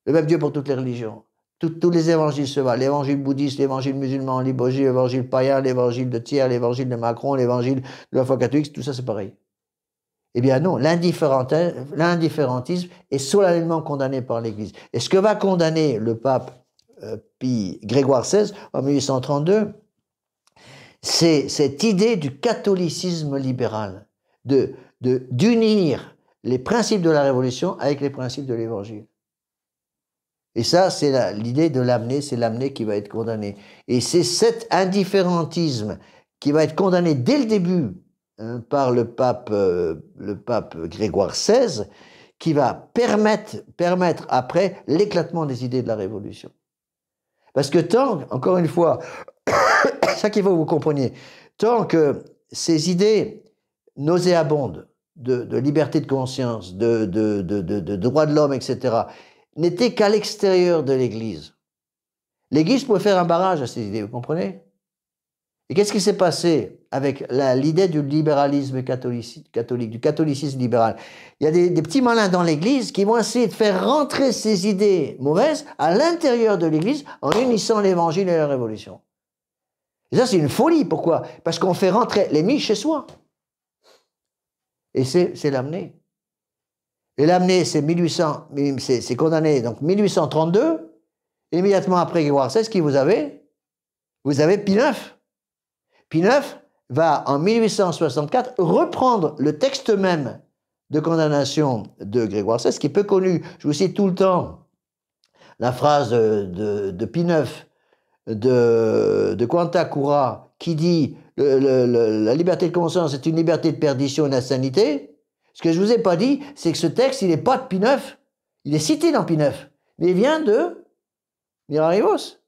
Le même Dieu pour toutes les religions. Tous les évangiles se valent. L'évangile bouddhiste, l'évangile musulman, l'évangile païen, l'évangile de Thiers, l'évangile de Macron, l'évangile de la foi catholique, tout ça c'est pareil. Eh bien non, l'indifférentisme est solennellement condamné par l'Église. Et ce que va condamner le pape Grégoire XVI en 1832, c'est cette idée du catholicisme libéral, d'unir les principes de la Révolution avec les principes de l'Évangile. Et ça, c'est l'idée de l'amener, c'est l'amener qui va être condamné. Et c'est cet indifférentisme qui va être condamné dès le début par le pape Grégoire XVI, qui va permettre après l'éclatement des idées de la Révolution. Parce que encore une fois, ça qu'il faut que vous compreniez, tant que ces idées nauséabondes de liberté de conscience, de droits de l'homme, etc., n'étaient qu'à l'extérieur de l'Église, l'Église pouvait faire un barrage à ces idées, vous comprenez? Et qu'est-ce qui s'est passé avec l'idée du libéralisme catholique, du catholicisme libéral? Il y a des petits malins dans l'Église qui vont essayer de faire rentrer ces idées mauvaises à l'intérieur de l'Église en unissant l'Évangile et la Révolution. Et ça, c'est une folie. Pourquoi? Parce qu'on fait rentrer l'ennemi chez soi. Et c'est l'amener. Et l'amener, c'est condamné. Donc 1832, immédiatement après Grégoire XVI, qui vous avez? Vous avez Pie IX. Pie IX va, en 1864, reprendre le texte même de condamnation de Grégoire XVI, qui est peu connu. Je vous cite tout le temps la phrase de Pie IX, de Quanta Cura, qui dit la liberté de conscience est une liberté de perdition et d'insanité. Ce que je ne vous ai pas dit, c'est que ce texte, il n'est pas de Pie IX. Il est cité dans Pie IX, mais il vient de Mirarivos.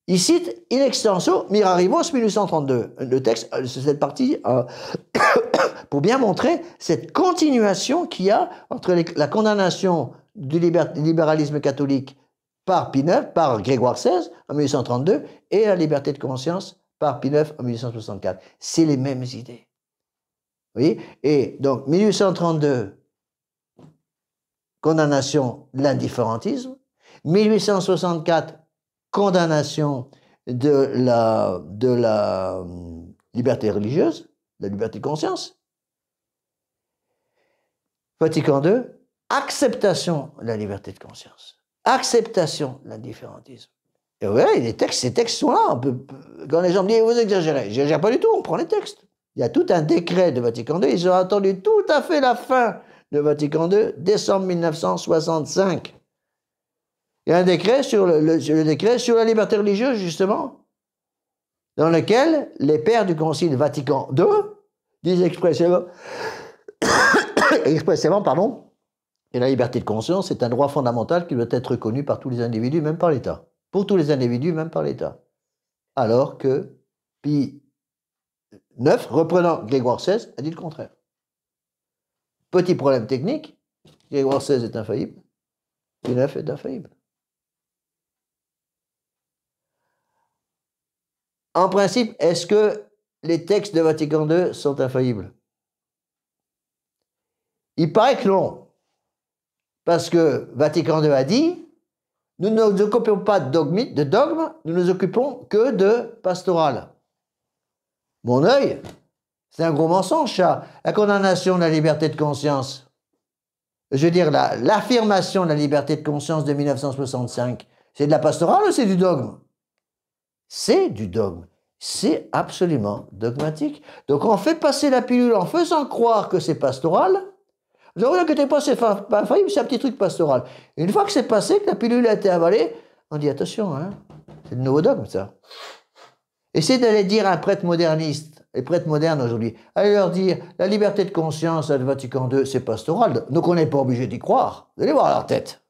Il cite in extenso Mirarivos 1832. Le texte, c'est cette partie, pour bien montrer cette continuation qu'il y a entre la condamnation du libéralisme catholique par Pie IX, par Grégoire XVI en 1832, et la liberté de conscience par Pie IX en 1864. C'est les mêmes idées. Vous voyez? Et donc, 1832, condamnation de l'indifférentisme. 1864, condamnation de la liberté religieuse, la liberté de conscience. Vatican II, acceptation de la liberté de conscience, acceptation de l'indifférentisme. Et vous voyez, ces textes sont là. Quand les gens me disent, vous exagérez, je n'exagère pas du tout, on prend les textes. Il y a tout un décret de Vatican II, ils ont attendu tout à fait la fin de Vatican II, décembre 1965. Il y a un décret sur le décret sur la liberté religieuse, justement, dans lequel les pères du Concile Vatican II disent expressément, que la liberté de conscience est un droit fondamental qui doit être reconnu par tous les individus, même par l'État. Pour tous les individus, même par l'État. Alors que Pie IX, reprenant Grégoire XVI, a dit le contraire. Petit problème technique, Grégoire XVI est infaillible, Pie IX est infaillible. En principe, est-ce que les textes de Vatican II sont infaillibles? Il paraît que non. Parce que Vatican II a dit, nous ne nous occupons pas de dogme, nous nous occupons que de pastoral. Mon œil, c'est un gros mensonge, ça. La condamnation de la liberté de conscience. Je veux dire, l'affirmation de la liberté de conscience de 1965, c'est de la pastorale ou c'est du dogme? C'est du dogme. C'est absolument dogmatique. Donc on fait passer la pilule en faisant croire que c'est pastoral. Ne vous inquiétez pas, c'est pas infaillible, c'est un petit truc pastoral. Une fois que c'est passé, que la pilule a été avalée, on dit attention, hein, c'est le nouveau dogme, ça. Essayez d'aller dire à un prêtre moderniste, les prêtres modernes aujourd'hui, allez leur dire la liberté de conscience à Vatican II, c'est pastoral, donc on n'est pas obligé d'y croire. Vous allez voir leur tête.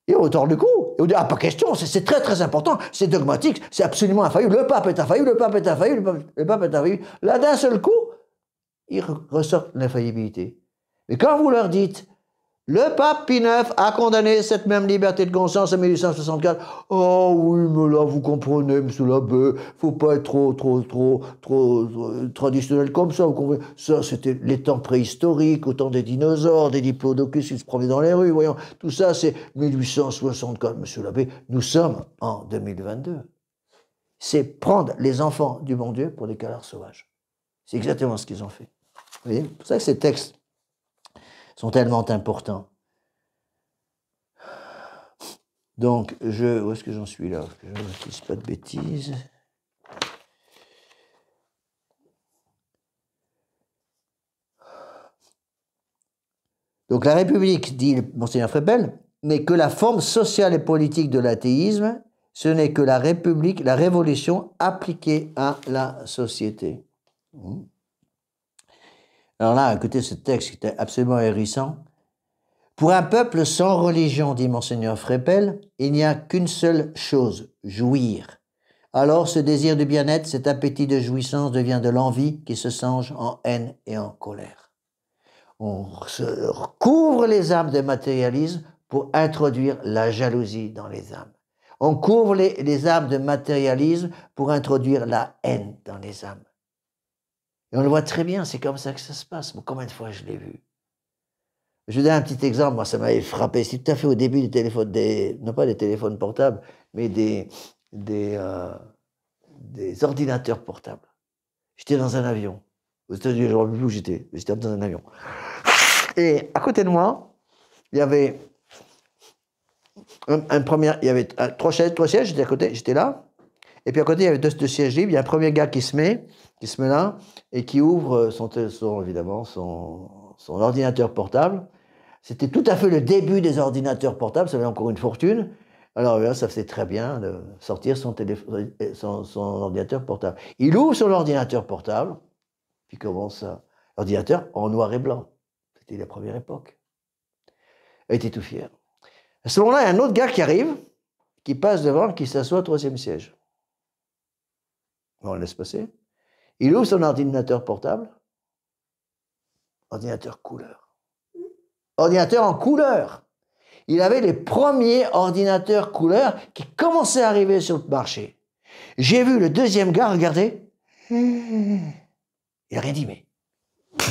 Et on tord le cou. Et on dit, ah, pas question, c'est très très important, c'est dogmatique, c'est absolument infaillible. Le pape est infaillible, le pape est infaillible, le pape est infaillible. Là, d'un seul coup, ils ressortent l'infaillibilité. Mais quand vous leur dites, le pape Pie IX a condamné cette même liberté de conscience en 1864, oh oui, mais là, vous comprenez, monsieur l'abbé, faut pas être trop traditionnel comme ça, vous comprenez. Ça, c'était les temps préhistoriques, au temps des dinosaures, des diplodocus qui se promenaient dans les rues, voyons. Tout ça, c'est 1864, monsieur l'abbé. Nous sommes en 2022. C'est prendre les enfants du bon Dieu pour des canards sauvages. C'est exactement ce qu'ils ont fait. Vous voyez, c'est pour ça que ces textes sont tellement importants. Donc, où est-ce que j'en suis là? Que je ne dise pas de bêtises. Donc, la République, dit Monseigneur Freppel, n'est que la forme sociale et politique de l'athéisme, ce n'est que la République, la révolution appliquée à la société. Alors là, écoutez ce texte qui était absolument hérissant. Pour un peuple sans religion, dit Monseigneur Freppel, il n'y a qu'une seule chose, jouir. Alors ce désir de bien-être, cet appétit de jouissance devient de l'envie qui se change en haine et en colère. On couvre les âmes de matérialisme pour introduire la jalousie dans les âmes. On couvre les âmes de matérialisme pour introduire la haine dans les âmes. Et on le voit très bien, c'est comme ça que ça se passe. Bon, combien de fois je l'ai vu? Je vous donne un petit exemple, moi ça m'avait frappé. C'est tout à fait au début des téléphones, non pas des téléphones portables, mais des des ordinateurs portables. J'étais dans un avion. Aux États-Unis, je ne sais plus où j'étais, mais j'étais dans un avion. Et à côté de moi, il y avait il y avait trois sièges, j'étais à côté, j'étais là. Et puis à côté, il y avait deux sièges libres. Il y a un premier gars qui se met là, et qui ouvre évidemment son ordinateur portable. C'était tout à fait le début des ordinateurs portables, ça valait encore une fortune. Alors là, ça faisait très bien de sortir son ordinateur portable. Il ouvre son ordinateur portable, puis commence l'ordinateur en noir et blanc. C'était la première époque. Il était tout fier. À ce moment-là, il y a un autre gars qui arrive, qui passe devant, qui s'assoit au troisième siège. On le laisse passer. Il ouvre son ordinateur portable. Ordinateur couleur. Ordinateur en couleur. Il avait les premiers ordinateurs couleur qui commençaient à arriver sur le marché. J'ai vu le deuxième gars regarder. Il n'a rien dit, mais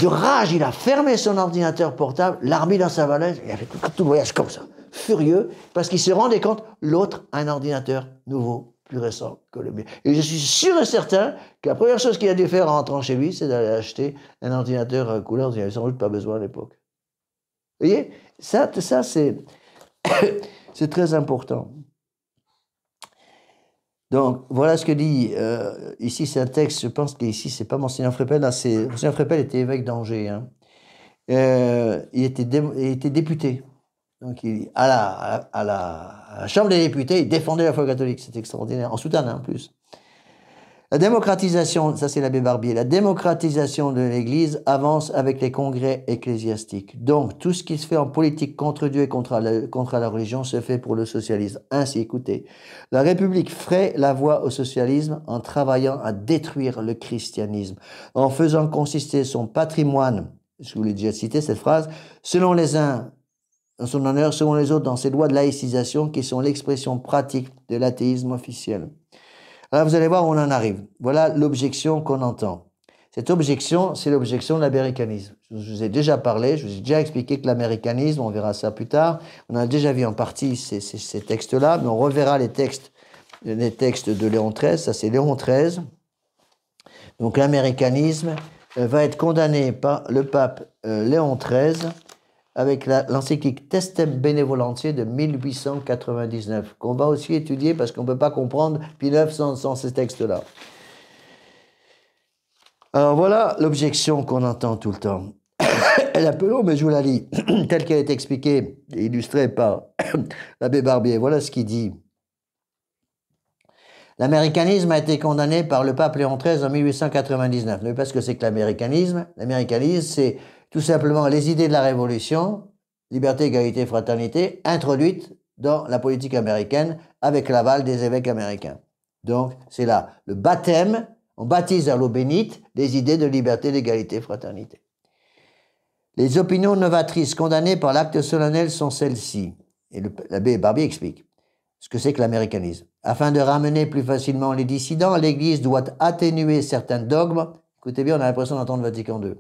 de rage, il a fermé son ordinateur portable, l'a remis dans sa valise, il a fait tout le voyage comme ça, furieux, parce qu'il se rendait compte, l'autre a un ordinateur nouveau, plus récent que le mien. Et je suis sûr et certain que la première chose qu'il a dû faire en rentrant chez lui, c'est d'aller acheter un ordinateur couleur dont il n'avait sans doute pas besoin à l'époque. Vous voyez, ça c'est c'est très important. Donc, voilà ce que dit, ici c'est un texte, je pense qu'ici c'est pas Monseigneur Frépel, là Monseigneur Frépel était évêque d'Angers, hein. Il était député, donc à la Chambre des députés, il défendait la foi catholique, c'est extraordinaire, en soutane en plus. La démocratisation, ça c'est l'abbé Barbier, la démocratisation de l'Église avance avec les congrès ecclésiastiques. Donc, tout ce qui se fait en politique contre Dieu et contre la religion se fait pour le socialisme. Ainsi, écoutez, la République ferait la voie au socialisme en travaillant à détruire le christianisme, en faisant consister son patrimoine, je vous l'ai déjà cité cette phrase, selon les uns en son honneur, selon les autres dans ces lois de laïcisation qui sont l'expression pratique de l'athéisme officiel. Alors vous allez voir où on en arrive. Voilà l'objection qu'on entend. Cette objection, c'est l'objection de l'américanisme. Je vous ai déjà parlé, je vous ai déjà expliqué que l'américanisme, on verra ça plus tard, on a déjà vu en partie ces textes-là, mais on reverra les textes de Léon XIII, ça c'est Léon XIII. Donc l'américanisme va être condamné par le pape Léon XIII avec l'encyclique Testem Benevolentiae de 1899, qu'on va aussi étudier parce qu'on ne peut pas comprendre Pie IX sans ces textes-là. Alors voilà l'objection qu'on entend tout le temps. Elle est un peu longue, mais je vous la lis, telle qu'elle est expliquée et illustrée par l'abbé Barbier. Voilà ce qu'il dit. L'américanisme a été condamné par le pape Léon XIII en 1899. Vous savez pas ce que c'est que l'américanisme? L'américanisme, c'est tout simplement les idées de la Révolution, liberté, égalité, fraternité, introduites dans la politique américaine avec l'aval des évêques américains. Donc, c'est là le baptême, on baptise à l'eau bénite les idées de liberté, d'égalité, fraternité. Les opinions novatrices condamnées par l'acte solennel sont celles-ci. Et l'abbé Barbier explique ce que c'est que l'américanisme. Afin de ramener plus facilement les dissidents, l'Église doit atténuer certains dogmes. Écoutez bien, on a l'impression d'entendre Vatican II.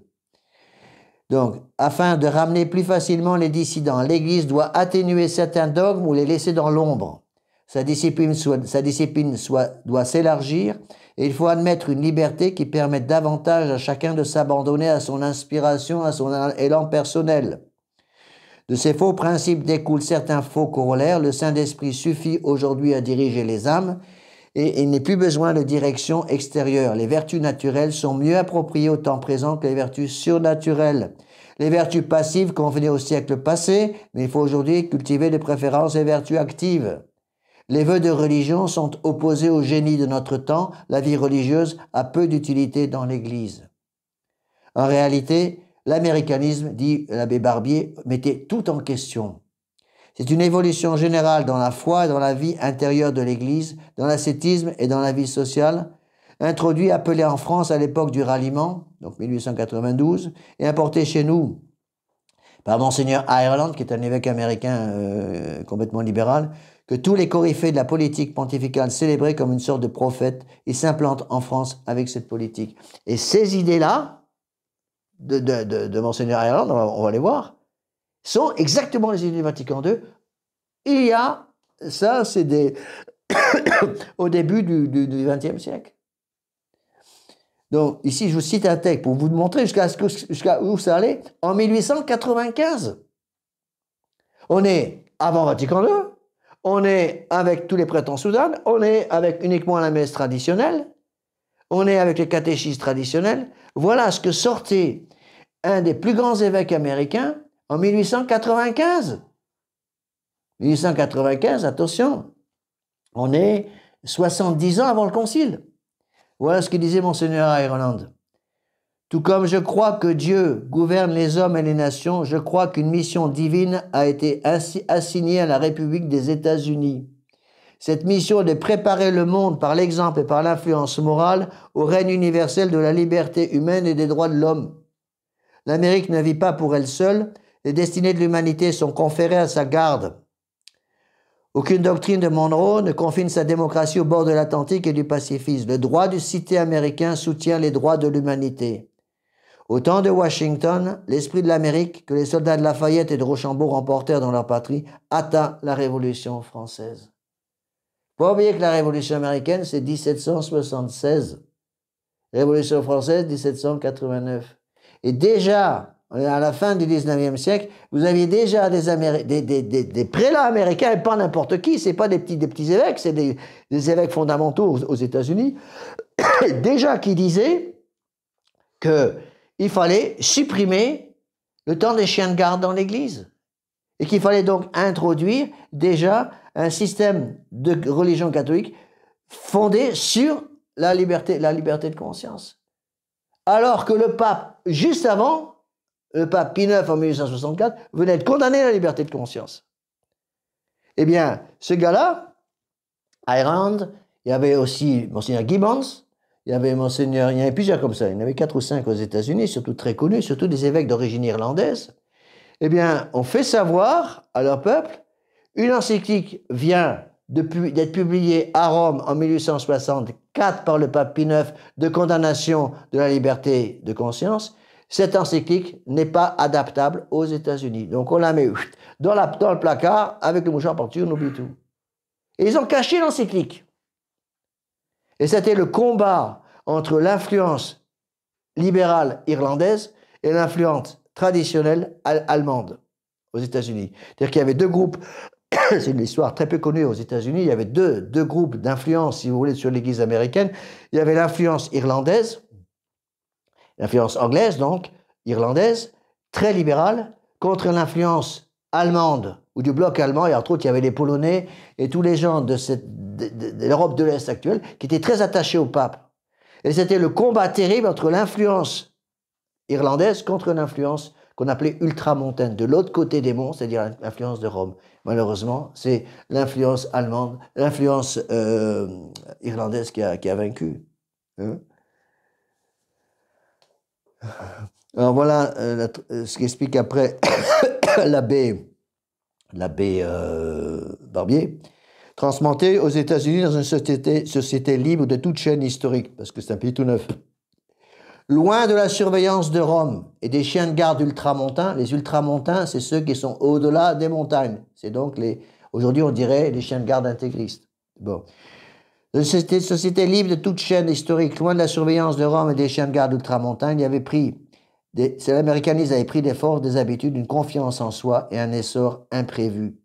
Donc, afin de ramener plus facilement les dissidents, l'Église doit atténuer certains dogmes ou les laisser dans l'ombre. Sa discipline doit s'élargir et il faut admettre une liberté qui permette davantage à chacun de s'abandonner à son inspiration, à son élan personnel. De ces faux principes découlent certains faux corollaires. Le Saint-Esprit suffit aujourd'hui à diriger les âmes et il n'est plus besoin de direction extérieure. Les vertus naturelles sont mieux appropriées au temps présent que les vertus surnaturelles. Les vertus passives convenaient au siècle passé, mais il faut aujourd'hui cultiver de préférence les vertus actives. Les vœux de religion sont opposés au génie de notre temps. La vie religieuse a peu d'utilité dans l'Église. En réalité, l'américanisme, dit l'abbé Barbier, mettait tout en question. C'est une évolution générale dans la foi et dans la vie intérieure de l'Église, dans l'ascétisme et dans la vie sociale, introduit, appelé en France à l'époque du ralliement, donc 1892, et importé chez nous par Monseigneur Ireland, qui est un évêque américain complètement libéral, que tous les coryphées de la politique pontificale célébraient comme une sorte de prophète, ils s'implantent en France avec cette politique. Et ces idées-là, de Monseigneur Ireland, on va les voir, sont exactement les idées du Vatican II. Il y a, ça c'est au début du XXe siècle. Donc, ici, je vous cite un texte pour vous montrer jusqu'à où ça allait. En 1895, on est avant Vatican II, on est avec tous les prêtres en Soudan, on est avec uniquement la messe traditionnelle, on est avec les catéchistes traditionnels. Voilà ce que sortait un des plus grands évêques américains en 1895. 1895, attention, on est 70 ans avant le concile. Voilà ce que disait Monseigneur Ireland. Tout comme je crois que Dieu gouverne les hommes et les nations, je crois qu'une mission divine a été assignée à la République des États-Unis. Cette mission est de préparer le monde par l'exemple et par l'influence morale au règne universel de la liberté humaine et des droits de l'homme. L'Amérique ne vit pas pour elle seule, les destinées de l'humanité sont conférées à sa garde. Aucune doctrine de Monroe ne confine sa démocratie au bord de l'Atlantique et du pacifisme. Le droit du cité américain soutient les droits de l'humanité. Au temps de Washington, l'esprit de l'Amérique que les soldats de Lafayette et de Rochambeau remportèrent dans leur patrie atteint la Révolution française. Faut pas oublier que la Révolution américaine, c'est 1776. Révolution française, 1789. Et déjà, à la fin du 19e siècle, vous aviez déjà des prélats américains, et pas n'importe qui, c'est pas des petits évêques, c'est des évêques fondamentaux aux États-Unis, déjà qui disaient qu'il fallait supprimer le temps des chiens de garde dans l'Église, et qu'il fallait donc introduire déjà un système de religion catholique fondé sur la liberté de conscience. Alors que le pape, juste avant, le pape Pie IX en 1864, venait de condamner la liberté de conscience. Eh bien, ce gars-là, Ireland, il y avait aussi Monseigneur Gibbons, il y avait plusieurs comme ça, il y en avait 4 ou 5 aux États-Unis, surtout très connus, surtout des évêques d'origine irlandaise. Eh bien, on fait savoir à leur peuple, une encyclique vient d'être publiée à Rome en 1864 par le pape Pie IX de condamnation de la liberté de conscience. Cette encyclique n'est pas adaptable aux États-Unis. Donc on la met dans le placard avec le mouchoir par-dessus, on oublie tout. Et ils ont caché l'encyclique. Et c'était le combat entre l'influence libérale irlandaise et l'influence traditionnelle allemande aux États-Unis. C'est-à-dire qu'il y avait deux groupes, c'est une histoire très peu connue aux États-Unis, il y avait deux groupes d'influence, si vous voulez, sur l'Église américaine. Il y avait l'influence irlandaise, l'influence anglaise, donc, irlandaise, très libérale, contre l'influence allemande, ou du bloc allemand, et entre autres, il y avait les Polonais et tous les gens de l'Europe de l'Est actuelle, qui étaient très attachés au pape. Et c'était le combat terrible entre l'influence irlandaise contre l'influence qu'on appelait ultramontaine, de l'autre côté des monts, c'est-à-dire l'influence de Rome. Malheureusement, c'est l'influence allemande, l'influence irlandaise qui a vaincu. Hein? Alors voilà ce qu'explique après l'abbé Barbier. Transmonté aux États-Unis dans une société libre de toute chaîne historique, parce que c'est un pays tout neuf. Loin de la surveillance de Rome et des chiens de garde ultramontains, les ultramontains, c'est ceux qui sont au-delà des montagnes. C'est donc aujourd'hui on dirait les chiens de garde intégristes. Bon. Société libre de toute chaîne historique, loin de la surveillance de Rome et des chiens de garde ultramontains, l'américanisme avait pris des forces, des habitudes, une confiance en soi et un essor imprévu.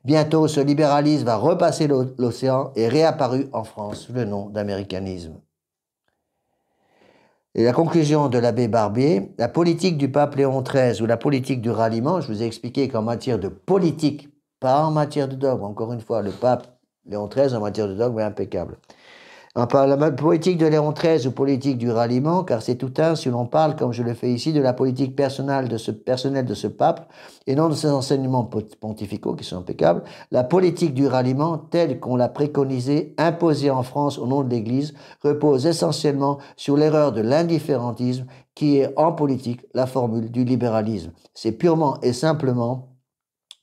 Bientôt, ce libéralisme va repasser l'océan et réapparu en France sous le nom d'américanisme. Et la conclusion de l'abbé Barbier, la politique du pape Léon XIII ou la politique du ralliement, je vous ai expliqué qu'en matière de politique, pas en matière de dogme, encore une fois, le pape Léon XIII en matière de dogme est impeccable. On parle de la politique de Léon XIII ou politique du ralliement, car c'est tout un si l'on parle, comme je le fais ici, de la politique personnelle de ce pape, et non de ses enseignements pontificaux, qui sont impeccables. La politique du ralliement, telle qu'on l'a préconisée, imposée en France au nom de l'Église, repose essentiellement sur l'erreur de l'indifférentisme, qui est en politique la formule du libéralisme. C'est purement et simplement,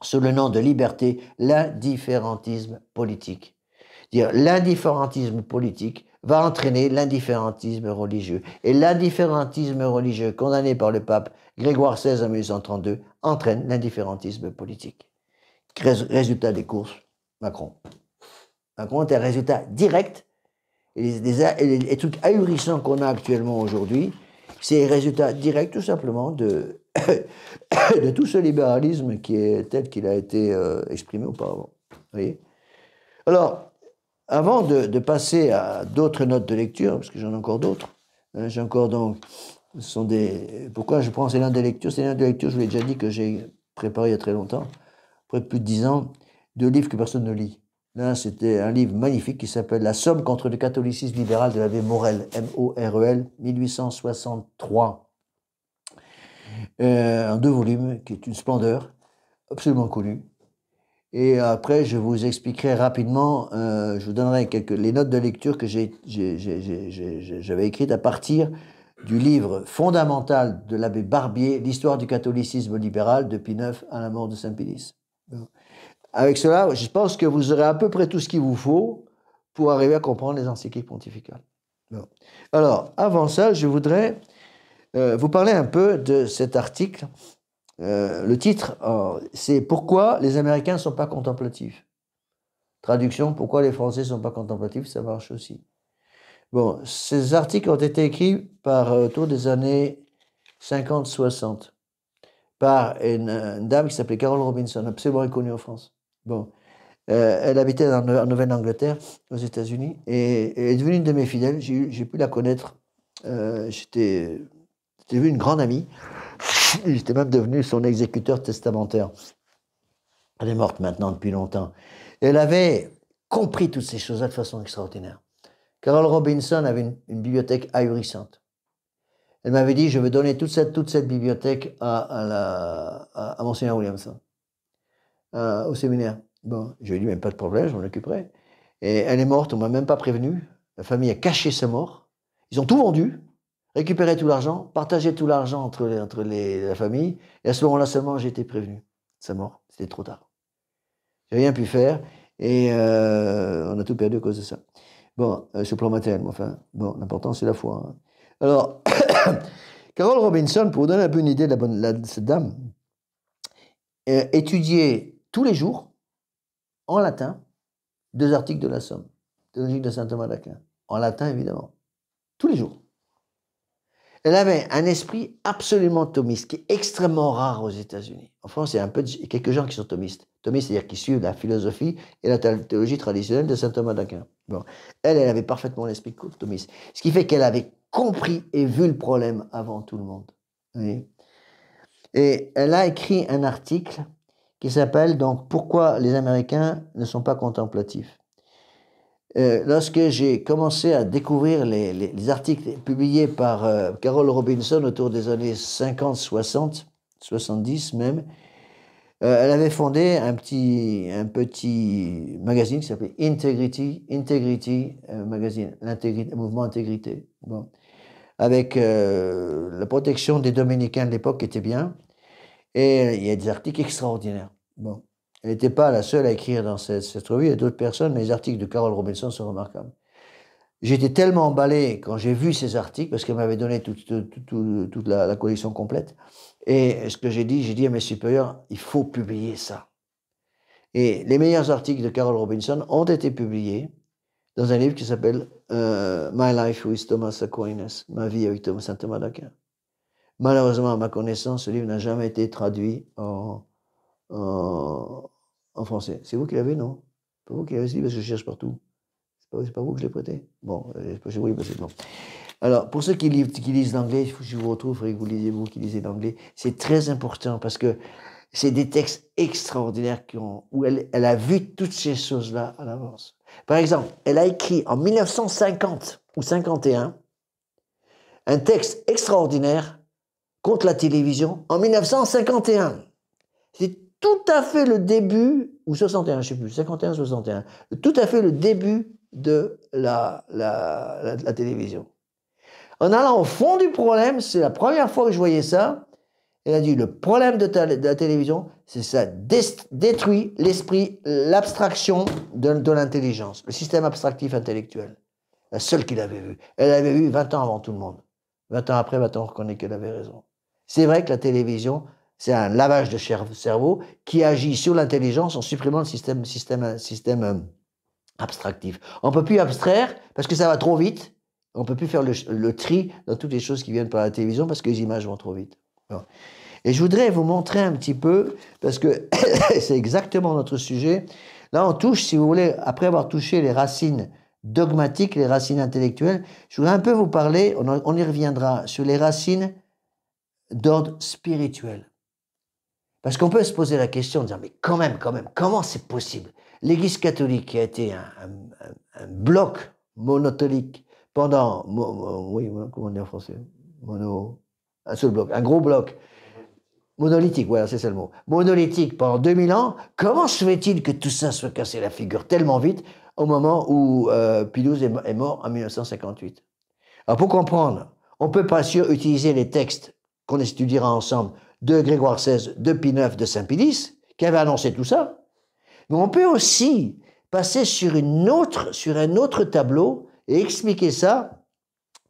sous le nom de liberté, l'indifférentisme politique. L'indifférentisme politique va entraîner l'indifférentisme religieux. Et l'indifférentisme religieux condamné par le pape Grégoire XVI en 1832 entraîne l'indifférentisme politique. Résultat des courses, Macron. Macron est un résultat direct, Et les trucs ahurissants qu'on a actuellement aujourd'hui, c'est le résultat direct, tout simplement, de tout ce libéralisme qui est tel qu'il a été exprimé auparavant. Vous voyez ? Alors, avant de passer à d'autres notes de lecture, parce que j'en ai encore d'autres, hein, j'ai encore donc, ce sont des... Pourquoi je prends ces notes de lecture? Ces notes de lecture, je vous l'ai déjà dit, que j'ai préparé il y a très longtemps, après plus de 10 ans, de livres que personne ne lit. Là, c'était un livre magnifique qui s'appelle La Somme contre le catholicisme libéral de l'abbé Morel, M-O-R-E-L, 1863, en 2 volumes, qui est une splendeur, absolument connue. Et après, je vous expliquerai rapidement, je vous donnerai les notes de lecture que j'avais écrites à partir du livre fondamental de l'abbé Barbier, L'histoire du catholicisme libéral de Pie IX à la mort de Saint-Pédis. Avec cela, je pense que vous aurez à peu près tout ce qu'il vous faut pour arriver à comprendre les encycliques pontificales. Bon. Alors, avant ça, je voudrais vous parler un peu de cet article. Le titre, c'est « Pourquoi les Américains ne sont pas contemplatifs ?» Traduction, « Pourquoi les Français ne sont pas contemplatifs ?» Ça marche aussi. Bon, ces articles ont été écrits autour des années 50-60 par une dame qui s'appelait Carol Robinson, absolument reconnue en France. Bon, elle habitait en Nouvelle-Angleterre, aux États-Unis, et elle est devenue une de mes fidèles. J'ai pu la connaître. J'étais devenu une grande amie. J'étais même devenu son exécuteur testamentaire. Elle est morte maintenant depuis longtemps. Elle avait compris toutes ces choses-là de façon extraordinaire. Carol Robinson avait une bibliothèque ahurissante. Elle m'avait dit, je veux donner toute cette bibliothèque à Monseigneur Williamson, au séminaire. Bon, je lui ai dit, mais pas de problème, je m'en occuperai. Et elle est morte, on ne m'a même pas prévenu. La famille a caché sa mort. Ils ont tout vendu, récupéré tout l'argent, partagé tout l'argent entre la famille. Et à ce moment-là seulement, j'ai été prévenu de sa mort. C'était trop tard. J'ai rien pu faire et on a tout perdu à cause de ça. Bon, sur le plan matériel, enfin, bon, l'important c'est la foi. Hein. Alors, Carol Robinson, pour vous donner un peu une idée de cette dame, étudiait tous les jours, en latin, 2 articles de la Somme, théologique de saint Thomas d'Aquin. En latin, évidemment. Tous les jours. Elle avait un esprit absolument thomiste, qui est extrêmement rare aux États-Unis. En France, il y a quelques gens qui sont thomistes. Thomistes, c'est-à-dire qui suivent la philosophie et la théologie traditionnelle de saint Thomas d'Aquin. Bon. Elle avait parfaitement l'esprit thomiste. Ce qui fait qu'elle avait compris et vu le problème avant tout le monde. Oui. Et elle a écrit un article qui s'appelle donc « Pourquoi les Américains ne sont pas contemplatifs ?» Lorsque j'ai commencé à découvrir les articles publiés par Carol Robinson autour des années 50, 60, 70 même, elle avait fondé un petit magazine qui s'appelait Integrity Magazine, mouvement Intégrité. Bon. Avec la protection des dominicains de l'époque qui était bien, et il y a des articles extraordinaires. Bon. Elle n'était pas la seule à écrire dans cette revue, il y a d'autres personnes, mais les articles de Carol Robinson sont remarquables. J'étais tellement emballé quand j'ai vu ces articles, parce qu'elle m'avait donné toute la collection complète, et ce que j'ai dit à mes supérieurs, il faut publier ça. Et les meilleurs articles de Carol Robinson ont été publiés dans un livre qui s'appelle My Life with Thomas Aquinas, Ma vie avec saint Thomas d'Aquin. Malheureusement, à ma connaissance, ce livre n'a jamais été traduit en français. C'est vous qui l'avez, non? C'est pas vous qui l'avez dit, parce que je cherche partout. C'est pas vous que je l'ai prêté? Bon, oui, parce que bon. Alors, pour ceux qui lisent l'anglais, il faut que je vous retrouve, il faudrait que vous lisiez, vous qui lisez l'anglais. C'est très important parce que c'est des textes extraordinaires où elle a vu toutes ces choses-là à l'avance. Par exemple, elle a écrit en 1950 ou 51 un texte extraordinaire contre la télévision en 1951. C'est tout à fait le début, ou 61, je ne sais plus, 51, 61, tout à fait le début de la télévision. En allant au fond du problème, c'est la première fois que je voyais ça, elle a dit, le problème de la télévision, c'est ça détruit l'esprit, l'abstraction de l'intelligence, le système abstractif intellectuel. La seule qu'il avait vue. Elle l'avait vue 20 ans avant tout le monde. 20 ans après, maintenant on reconnaît qu'elle avait raison. C'est vrai que la télévision, c'est un lavage de cerveau qui agit sur l'intelligence en supprimant le système abstractif. On ne peut plus abstraire parce que ça va trop vite. On ne peut plus faire le tri dans toutes les choses qui viennent par la télévision parce que les images vont trop vite. Alors, et je voudrais vous montrer un petit peu, parce que c'est exactement notre sujet. Là, on touche, si vous voulez, après avoir touché les racines dogmatiques, les racines intellectuelles, je voudrais un peu vous parler, on y reviendra, sur les racines d'ordre spirituel. Parce qu'on peut se poser la question de dire, mais quand même, comment c'est possible? L'Église catholique qui a été un bloc monothélique pendant, oui, comment on dit en français? Un seul bloc, un gros bloc. Monolithique, voilà, c'est ça le mot. Monolithique pendant 2000 ans, comment se fait-il que tout ça soit cassé la figure tellement vite au moment où Pie XII est mort en 1958? Alors pour comprendre, on peut pas sûr utiliser les textes qu'on étudiera ensemble de Grégoire XVI, de Pie IX, de Saint Pie X, qui avait annoncé tout ça, mais on peut aussi passer sur un autre tableau et expliquer ça,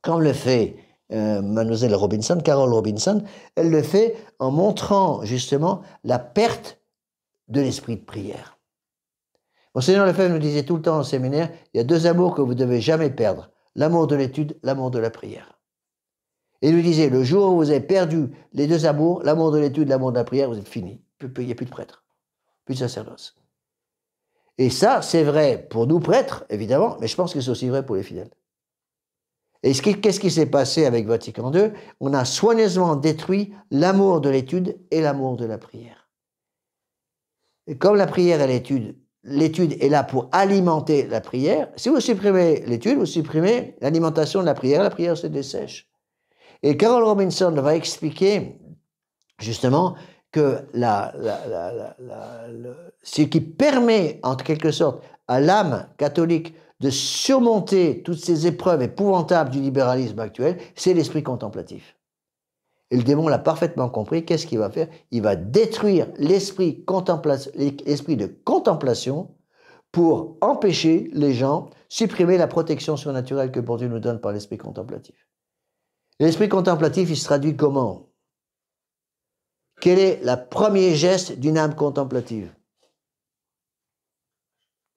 comme le fait Mademoiselle Robinson, Carol Robinson, elle le fait en montrant justement la perte de l'esprit de prière. Monseigneur Lefebvre nous disait tout le temps au séminaire, il y a deux amours que vous ne devez jamais perdre, l'amour de l'étude, l'amour de la prière. Et il nous disait, le jour où vous avez perdu les deux amours, l'amour de l'étude, l'amour de la prière, vous êtes fini. Il n'y a plus de prêtre, plus de sacerdoce. Et ça, c'est vrai pour nous prêtres, évidemment, mais je pense que c'est aussi vrai pour les fidèles. Et qu'est-ce qui s'est passé avec Vatican II? On a soigneusement détruit l'amour de l'étude et l'amour de la prière. Et comme la prière et l'étude est là pour alimenter la prière, si vous supprimez l'étude, vous supprimez l'alimentation de la prière se dessèche. Et Carol Robinson va expliquer justement que ce qui permet, en quelque sorte, à l'âme catholique de surmonter toutes ces épreuves épouvantables du libéralisme actuel, c'est l'esprit contemplatif. Et le démon l'a parfaitement compris. Qu'est-ce qu'il va faire? Il va détruire l'esprit de contemplation pour empêcher les gens, supprimer la protection surnaturelle que bon Dieu nous donne par l'esprit contemplatif. L'esprit contemplatif, il se traduit comment? Quel est le premier geste d'une âme contemplative?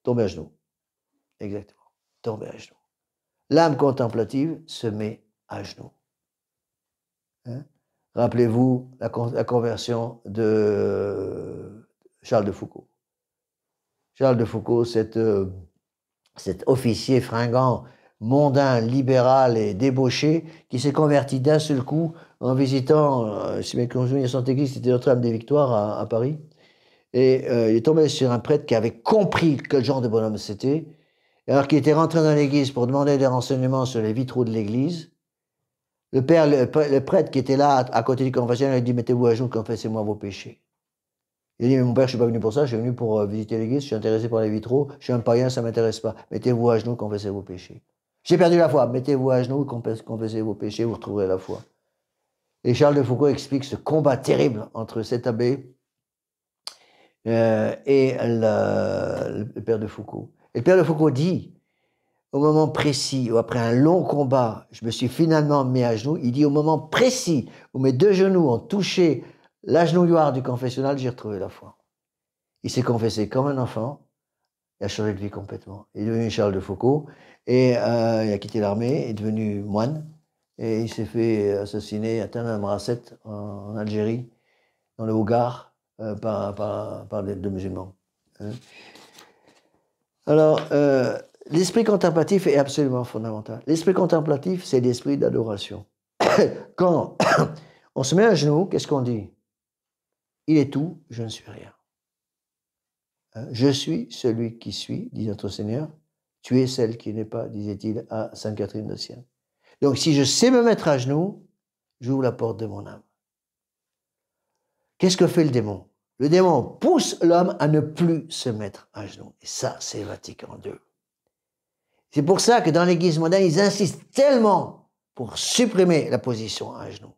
Tomber à genoux. Exactement. Tomber à genoux. L'âme contemplative se met à genoux. Hein? Rappelez-vous la conversion de Charles de Foucault. Charles de Foucault, cet officier fringant, mondain, libéral et débauché, qui s'est converti d'un seul coup en visitant, si mes souvenirs sont exacts, c'était Notre-Dame des Victoires à Paris. Et il est tombé sur un prêtre qui avait compris quel genre de bonhomme c'était. Alors qu'il était rentré dans l'église pour demander des renseignements sur les vitraux de l'église, le prêtre qui était là à côté du confessionnal, il a dit, mettez-vous à genoux, confessez-moi vos péchés. Il a dit, mais mon père, je ne suis pas venu pour ça, je suis venu pour visiter l'église, je suis intéressé par les vitraux, je suis un païen, ça ne m'intéresse pas. Mettez-vous à genoux, confessez vos péchés. J'ai perdu la foi, mettez-vous à genoux, confessez vos péchés, vous retrouverez la foi. Et Charles de Foucault explique ce combat terrible entre cet abbé et le père de Foucault. Et le père de Foucault dit, au moment précis où après un long combat, je me suis finalement mis à genoux, il dit au moment précis où mes deux genoux ont touché l'agenouilloir du confessionnal, j'ai retrouvé la foi. Il s'est confessé comme un enfant, il a changé de vie complètement. Il est devenu Charles de Foucault et il a quitté l'armée, il est devenu moine et il s'est fait assassiner à Tamanrasset en Algérie, dans le Hogar, par deux musulmans. Hein. Alors, l'esprit contemplatif est absolument fondamental. L'esprit contemplatif, c'est l'esprit d'adoration. Quand on se met à genoux, qu'est-ce qu'on dit? Il est tout, je ne suis rien. Je suis celui qui suis, dit notre Seigneur. Tu es celle qui n'est pas, disait-il à Sainte Catherine de Sienne. Donc, si je sais me mettre à genoux, j'ouvre la porte de mon âme. Qu'est-ce que fait le démon? Le démon pousse l'homme à ne plus se mettre à genoux. Et ça, c'est Vatican II. C'est pour ça que dans l'Église moderne, ils insistent tellement pour supprimer la position à genoux.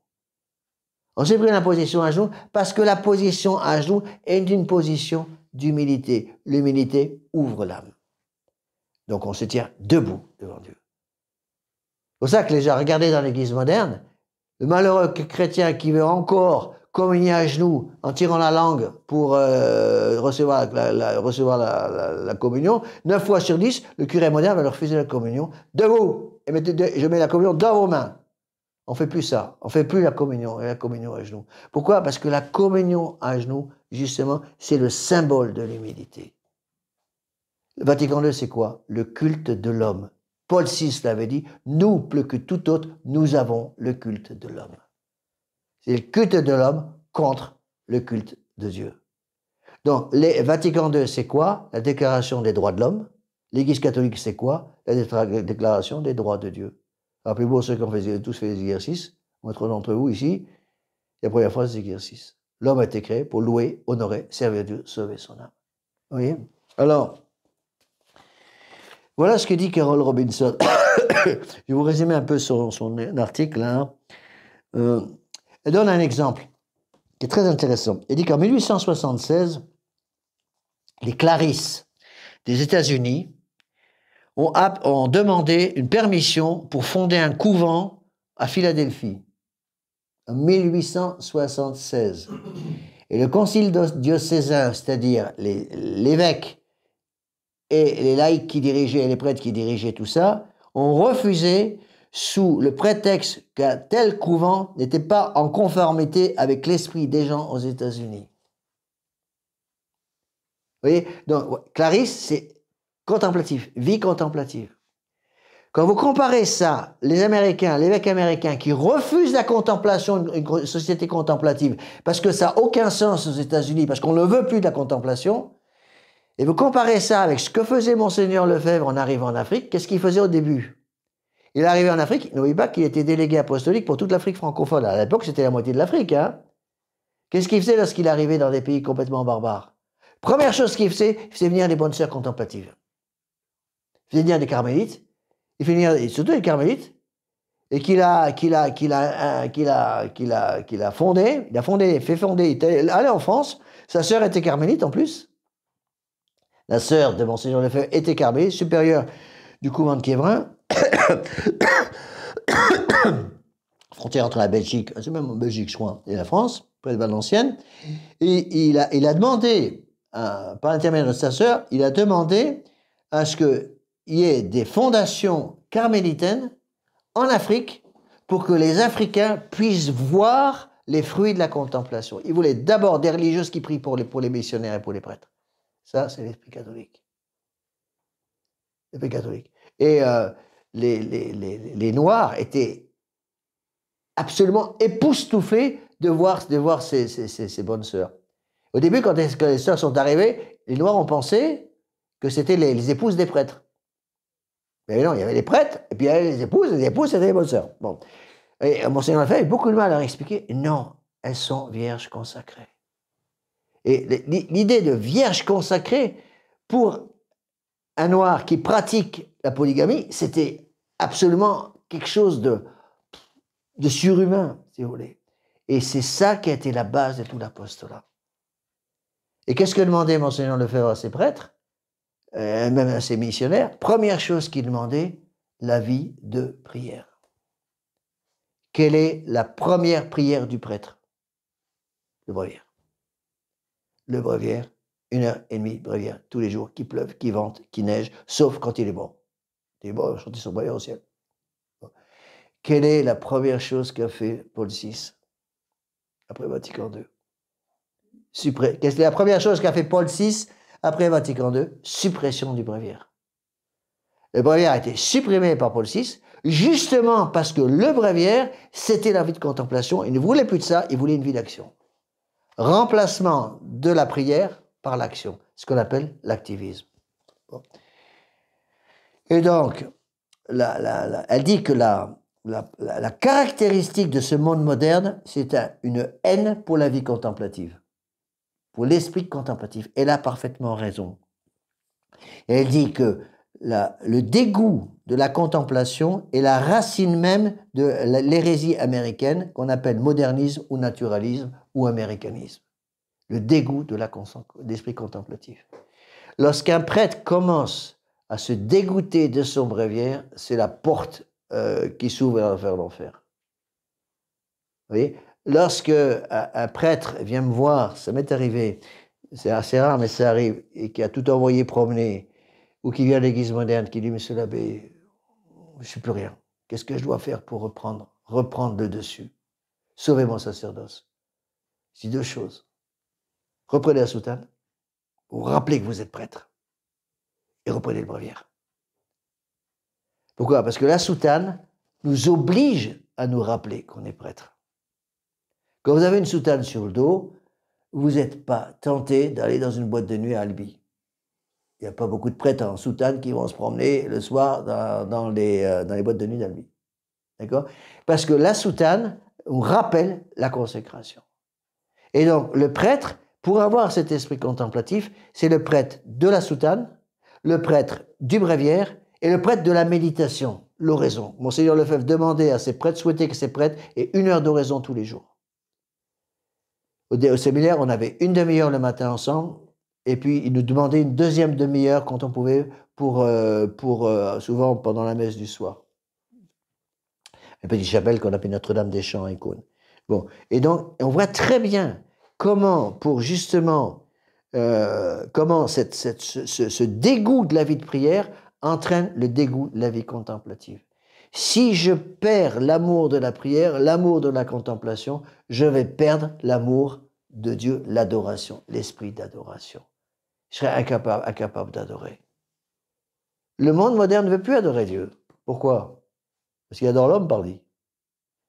On supprime la position à genoux parce que la position à genoux est une position d'humilité. L'humilité ouvre l'âme. Donc on se tient debout devant Dieu. C'est pour ça que les gens, regardez dans l'Église moderne, le malheureux chrétien qui veut encore communier à genoux en tirant la langue pour recevoir la communion, 9 fois sur 10, le curé moderne va leur refuser la communion. Debout, et je mets la communion dans vos mains. On ne fait plus ça. On ne fait plus la communion à genoux. Pourquoi? Parce que la communion à genoux, justement, c'est le symbole de l'humilité. Le Vatican II, c'est quoi? Le culte de l'homme. Paul VI l'avait dit, nous, plus que tout autre, nous avons le culte de l'homme. C'est le culte de l'homme contre le culte de Dieu. Donc, le Vatican II, c'est quoi? La déclaration des droits de l'homme. L'Église catholique, c'est quoi? La déclaration des droits de Dieu. Rappelez-vous, ceux qui ont tous fait des exercices, moi, trop d'entre vous ici, la première fois, c'est exercices. L'homme a été créé pour louer, honorer, servir Dieu, sauver son âme. Vous voyez? Alors, voilà ce que dit Carol Robinson. Je vais vous résumer un peu son article. Hein. Elle donne un exemple qui est très intéressant. Elle dit qu'en 1876, les Clarisses des États-Unis ont demandé une permission pour fonder un couvent à Philadelphie, en 1876. Et le concile diocésain, c'est-à-dire l'évêque et les laïcs qui dirigeaient, les prêtres qui dirigeaient tout ça, ont refusé sous le prétexte qu'un tel couvent n'était pas en conformité avec l'esprit des gens aux États-Unis. Vous voyez? Donc, Clarisse, c'est contemplatif, vie contemplative. Quand vous comparez ça, les Américains, l'évêque américain qui refuse la contemplation, une société contemplative, parce que ça n'a aucun sens aux États-Unis, parce qu'on ne veut plus de la contemplation, et vous comparez ça avec ce que faisait Monseigneur Lefebvre en arrivant en Afrique, qu'est-ce qu'il faisait au début? Il est arrivé en Afrique, n'oubliez pas qu'il était délégué apostolique pour toute l'Afrique francophone. À l'époque, c'était la moitié de l'Afrique. Hein. Qu'est-ce qu'il faisait lorsqu'il arrivait dans des pays complètement barbares? Première chose qu'il faisait venir des bonnes sœurs contemplatives. Il faisait venir des carmélites, il fait venir surtout des carmélites, et qu'il a fondé, il est allé en France, sa sœur était carmélite en plus, la sœur de Monseigneur Lefebvre était carmélite, supérieure du couvent de Quiévrain, frontière entre la Belgique, c'est même en Belgique je crois, et la France, près de Valenciennes, et il a demandé, par l'intermédiaire de sa sœur, il a demandé à ce qu'il y ait des fondations carmélitaines en Afrique pour que les Africains puissent voir les fruits de la contemplation. Il voulait d'abord des religieuses qui prient pour les missionnaires et pour les prêtres. Ça, c'est l'esprit catholique. L'esprit catholique. Et les Noirs étaient absolument époustouflés de voir ces bonnes sœurs. Au début, quand les sœurs sont arrivées, les Noirs ont pensé que c'était les épouses des prêtres. Mais non, il y avait les prêtres, et puis il y avait les épouses c'était les bonnes sœurs. Bon. Et Monseigneur Lefebvre avait beaucoup de mal à leur expliquer, non, elles sont vierges consacrées. Et l'idée de vierge consacrée, pour un Noir qui pratique la polygamie, c'était absolument quelque chose de surhumain, si vous voulez. Et c'est ça qui a été la base de tout l'apostolat. Et qu'est-ce que demandait Monseigneur Lefebvre à ses prêtres, même à ses missionnaires? Première chose qu'il demandait, la vie de prière. Quelle est la première prière du prêtre? Le bréviaire. Le bréviaire, 1h30 de bréviaire, tous les jours, qu'il pleuve, qu'il vente, qu'il neige, sauf quand il est bon. Il est bon, chanter son bréviaire au ciel. Bon. Quelle est la première chose qu'a fait Paul VI après Vatican II? Qu'est-ce que la première chose qu'a fait Paul VI après Vatican II? Suppression du bréviaire. Le bréviaire a été supprimé par Paul VI, justement parce que le bréviaire, c'était la vie de contemplation. Il ne voulait plus de ça, il voulait une vie d'action. Remplacement de la prière par l'action, ce qu'on appelle l'activisme. Bon. Et donc, elle dit que la caractéristique de ce monde moderne, c'est une haine pour la vie contemplative, pour l'esprit contemplatif. Elle a parfaitement raison. Et elle dit que le dégoût de la contemplation est la racine même de l'hérésie américaine qu'on appelle modernisme ou naturalisme ou américanisme. Le dégoût de l'esprit contemplatif. Lorsqu'un prêtre commence à se dégoûter de son bréviaire, c'est la porte qui s'ouvre vers l'enfer. Vous voyez? lorsque un prêtre vient me voir, ça m'est arrivé, c'est assez rare, mais ça arrive, et qui a tout envoyé promener, ou qui vient à l'église moderne, qui dit, monsieur l'abbé, je ne suis plus rien. Qu'est-ce que je dois faire pour reprendre le dessus? Sauver mon sacerdoce. C'est deux choses. Reprenez la soutane, vous rappelez que vous êtes prêtre, et reprenez le bréviaire. Pourquoi? Parce que la soutane nous oblige à nous rappeler qu'on est prêtre. Quand vous avez une soutane sur le dos, vous n'êtes pas tenté d'aller dans une boîte de nuit à Albi. Il n'y a pas beaucoup de prêtres en soutane qui vont se promener le soir dans les boîtes de nuit d'Albi. D'accord? Parce que la soutane nous rappelle la consécration. Et donc, le prêtre, pour avoir cet esprit contemplatif, c'est le prêtre de la soutane, le prêtre du bréviaire et le prêtre de la méditation, l'oraison. Monseigneur Lefebvre demandait à ses prêtres, souhaitait que ses prêtres aient 1 heure d'oraison tous les jours. Au séminaire, on avait une demi-heure le matin ensemble, et puis il nous demandait une deuxième demi-heure quand on pouvait, souvent pendant la messe du soir. Une petite chapelle qu'on appelle Notre-Dame des Champs à Cône. Bon, et donc, on voit très bien comment, pour justement, comment ce dégoût de la vie de prière entraîne le dégoût de la vie contemplative. Si je perds l'amour de la prière, l'amour de la contemplation, je vais perdre l'amour de Dieu, l'adoration, l'esprit d'adoration. Je serai incapable d'adorer. Le monde moderne ne veut plus adorer Dieu. Pourquoi? Parce qu'il adore l'homme, pardi.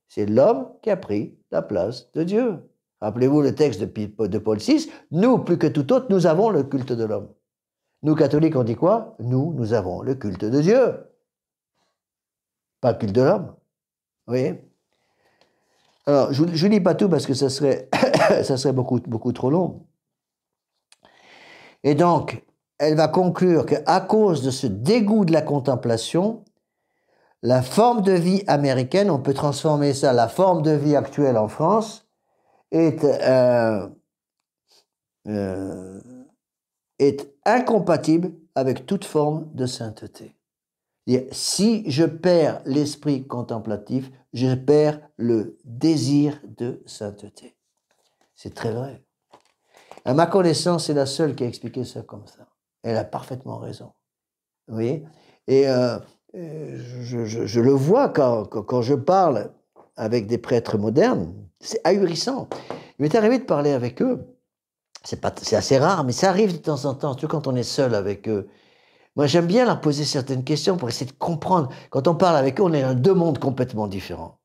C'est l'homme qui a pris la place de Dieu. Rappelez-vous le texte de Paul VI. Nous, plus que tout autre, nous avons le culte de l'homme. Nous, catholiques, on dit quoi? Nous avons le culte de Dieu. Pas le culte de l'homme. Vous voyez? Alors, je ne lis pas tout parce que ça serait beaucoup trop long. Et donc, elle va conclure qu'à cause de ce dégoût de la contemplation, la forme de vie américaine, on peut transformer ça, la forme de vie actuelle en France, est incompatible avec toute forme de sainteté. Si je perds l'esprit contemplatif, je perds le désir de sainteté. C'est très vrai. À ma connaissance, c'est la seule qui a expliqué ça comme ça. Elle a parfaitement raison. Vous voyez? Et je le vois quand je parle avec des prêtres modernes, c'est ahurissant. Il m'est arrivé de parler avec eux. C'est assez rare, mais ça arrive de temps en temps, surtout quand on est seul avec eux. Moi, j'aime bien leur poser certaines questions pour essayer de comprendre. Quand on parle avec eux, on est dans deux mondes complètement différents.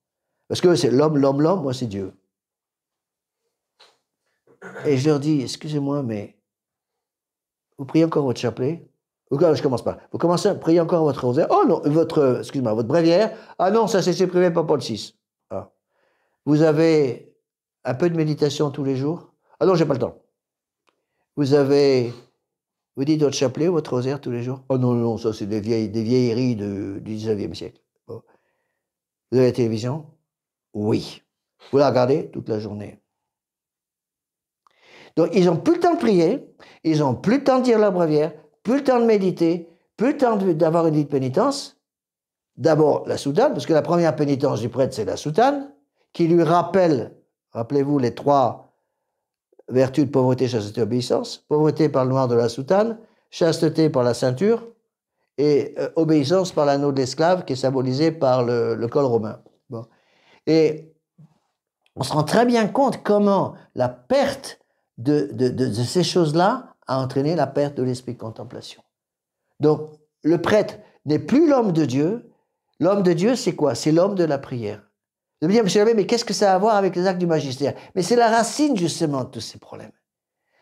Parce que c'est l'homme, moi c'est Dieu. Et je leur dis, excusez-moi, mais vous priez encore votre chapelet? Je commence pas. Vous commencez à prier encore votre rosaire? Oh non, votre bréviaire? Ah non, ça c'est supprimé par Paul VI. Ah. Vous avez un peu de méditation tous les jours? Ah non, j'ai pas le temps. Vous dites votre chapelet ou votre rosaire tous les jours? Oh non, ça c'est des vieilleries du 19e siècle. Bon. Vous avez la télévision? Oui. Vous la regardez toute la journée. Donc ils n'ont plus le temps de prier, ils n'ont plus le temps de dire leur bréviaire, plus le temps de méditer, plus le temps d'avoir une vie de pénitence. D'abord la soutane, parce que la première pénitence du prêtre c'est la soutane, qui lui rappelle, rappelez-vous les 3 vertus de pauvreté, chasteté, obéissance. Pauvreté par le noir de la soutane, chasteté par la ceinture, et obéissance par l'anneau de l'esclave qui est symbolisé par le col romain. Bon. Et on se rend très bien compte comment la perte de ces choses-là a entraîné la perte de l'esprit de contemplation. Donc, le prêtre n'est plus l'homme de Dieu. L'homme de Dieu, c'est quoi? C'est l'homme de la prière. Vous me dire, monsieur l'abbé, mais qu'est-ce que ça a à voir avec les actes du magistère? Mais c'est la racine, justement, de tous ces problèmes.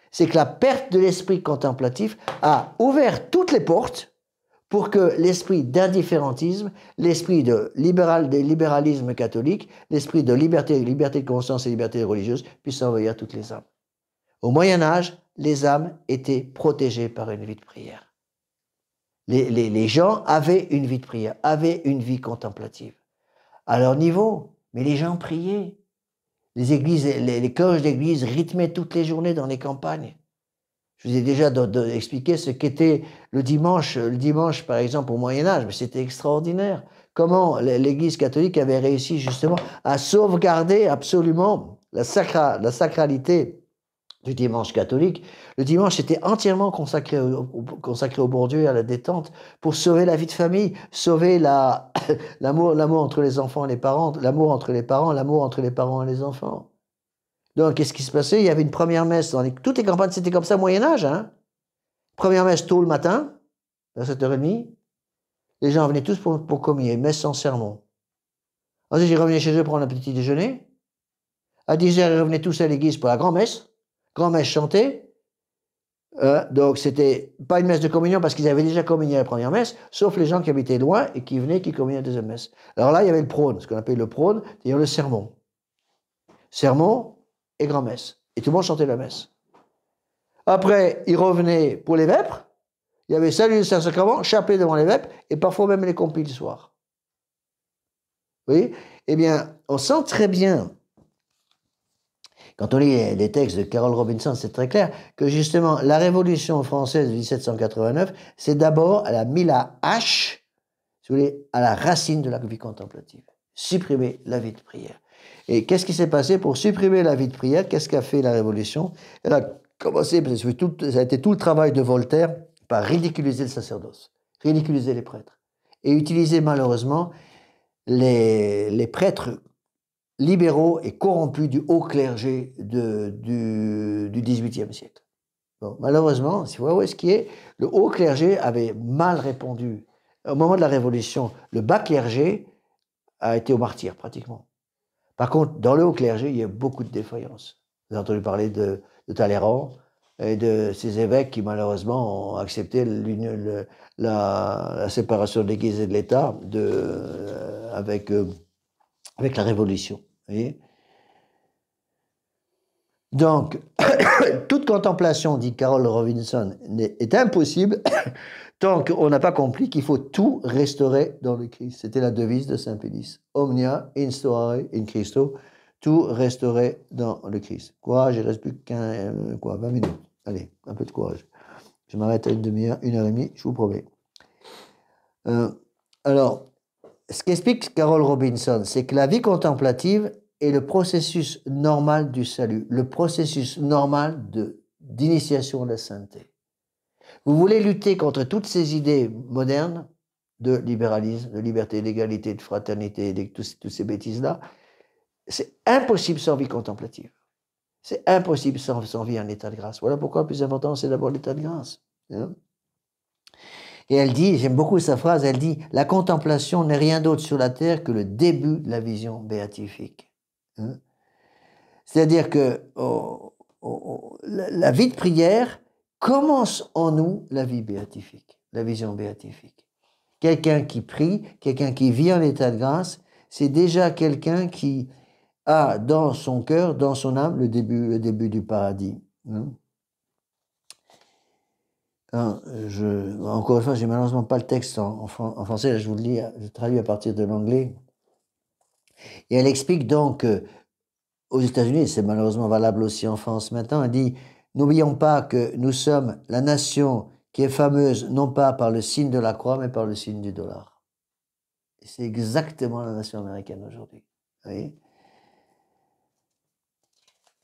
C'est que la perte de l'esprit contemplatif a ouvert toutes les portes pour que l'esprit d'indifférentisme, l'esprit de libéralisme catholique, l'esprit de liberté de conscience et liberté religieuse puisse envahir toutes les âmes. Au Moyen-Âge, les âmes étaient protégées par une vie de prière. Les gens avaient une vie de prière, avaient une vie contemplative. À leur niveau, mais les gens priaient. Les églises, les cloches d'église rythmaient toutes les journées dans les campagnes. Je vous ai déjà expliqué ce qu'était le dimanche, par exemple, au Moyen-Âge, mais c'était extraordinaire. Comment l'Église catholique avait réussi justement à sauvegarder absolument la sacralité du dimanche catholique, le dimanche était entièrement consacré au bon Dieu et à la détente pour sauver la vie de famille, sauver l'amour entre les enfants et les parents, l'amour entre les parents, l'amour entre les parents et les enfants. Donc, qu'est-ce qui se passait? Il y avait une première messe toutes les campagnes, c'était comme ça au Moyen-Âge. Hein? Première messe tôt le matin, à 7h30. Les gens venaient tous pour communier, messe sans sermon. Ensuite, ils revenaient chez eux prendre un petit déjeuner. À 10h, ils revenaient tous à l'église pour la grand-messe chantée. Donc, c'était pas une messe de communion parce qu'ils avaient déjà communié à la première messe, sauf les gens qui habitaient loin et qui venaient, qui communiaient à la deuxième messe. Alors là, il y avait le prône, ce qu'on appelle le prône, c'est-à-dire le sermon. Sermon et grand-messe. Et tout le monde chantait la messe. Après, ils revenaient pour les vêpres. Il y avait salut le Saint-Sacrement, chapelet devant les vêpres, et parfois même les complis le soir. Vous voyez? Eh bien, on sent très bien, quand on lit les textes de Carol Robinson, c'est très clair, que justement, la Révolution française de 1789, c'est d'abord, elle a mis la hache, si vous voulez, à la racine de la vie contemplative. Supprimer la vie de prière. Et qu'est-ce qui s'est passé pour supprimer la vie de prière? Qu'est-ce qu'a fait la Révolution? Elle a commencé, ça a été tout le travail de Voltaire, par ridiculiser le sacerdoce, ridiculiser les prêtres, et utiliser malheureusement les prêtres libéraux et corrompus du haut clergé du XVIIIe siècle. Bon, malheureusement, si vous voyez ce qui est, le haut clergé avait mal répondu. Au moment de la Révolution, le bas clergé a été au martyre, pratiquement. Par contre, dans le haut clergé, il y a beaucoup de défaillances. Vous avez entendu parler de Talleyrand et de ces évêques qui, malheureusement, ont accepté la séparation de l'Église et de l'État avec la Révolution. Vous voyez? Donc, toute contemplation, dit Carol Robinson, est impossible tant qu'on n'a pas compris qu'il faut tout restaurer dans le Christ. C'était la devise de Saint Pédis. Omnia instaurare in Christo, tout restaurer dans le Christ. Courage, il ne reste plus qu'un, 20 minutes. Allez, un peu de courage. Je m'arrête à une demi-heure, 1h30, je vous promets. Alors, ce qu'explique Carol Robinson, c'est que la vie contemplative est le processus normal du salut, le processus normal d'initiation de la sainteté. Vous voulez lutter contre toutes ces idées modernes de libéralisme, de liberté, d'égalité, de fraternité, de toutes ces bêtises-là, c'est impossible sans vie contemplative. C'est impossible sans vie en état de grâce. Voilà pourquoi le plus important, c'est d'abord l'état de grâce. Hein? Et elle dit, j'aime beaucoup sa phrase, elle dit « La contemplation n'est rien d'autre sur la terre que le début de la vision béatifique. Hein » C'est-à-dire que la vie de prière commence en nous la vie béatifique, la vision béatifique. Quelqu'un qui prie, quelqu'un qui vit en état de grâce, c'est déjà quelqu'un qui a dans son cœur, dans son âme, le début du paradis. Hein? Encore une fois, j'ai malheureusement pas le texte en français, là, je vous le lis, je traduis à partir de l'anglais. Et elle explique donc aux États-Unis, c'est malheureusement valable aussi en France maintenant, elle dit « N'oublions pas que nous sommes la nation qui est fameuse non pas par le signe de la croix, mais par le signe du dollar. » C'est exactement la nation américaine aujourd'hui. Vous voyez ?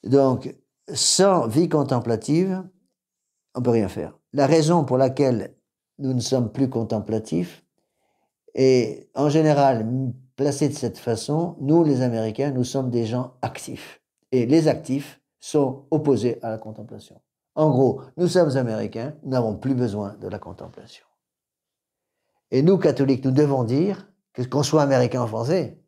Donc, sans vie contemplative, on ne peut rien faire. La raison pour laquelle nous ne sommes plus contemplatifs est en général placée de cette façon. Nous, les Américains, nous sommes des gens actifs. Et les actifs sont opposés à la contemplation. En gros, nous sommes Américains, nous n'avons plus besoin de la contemplation. Et nous, catholiques, nous devons dire qu'on soit Américain ou Français,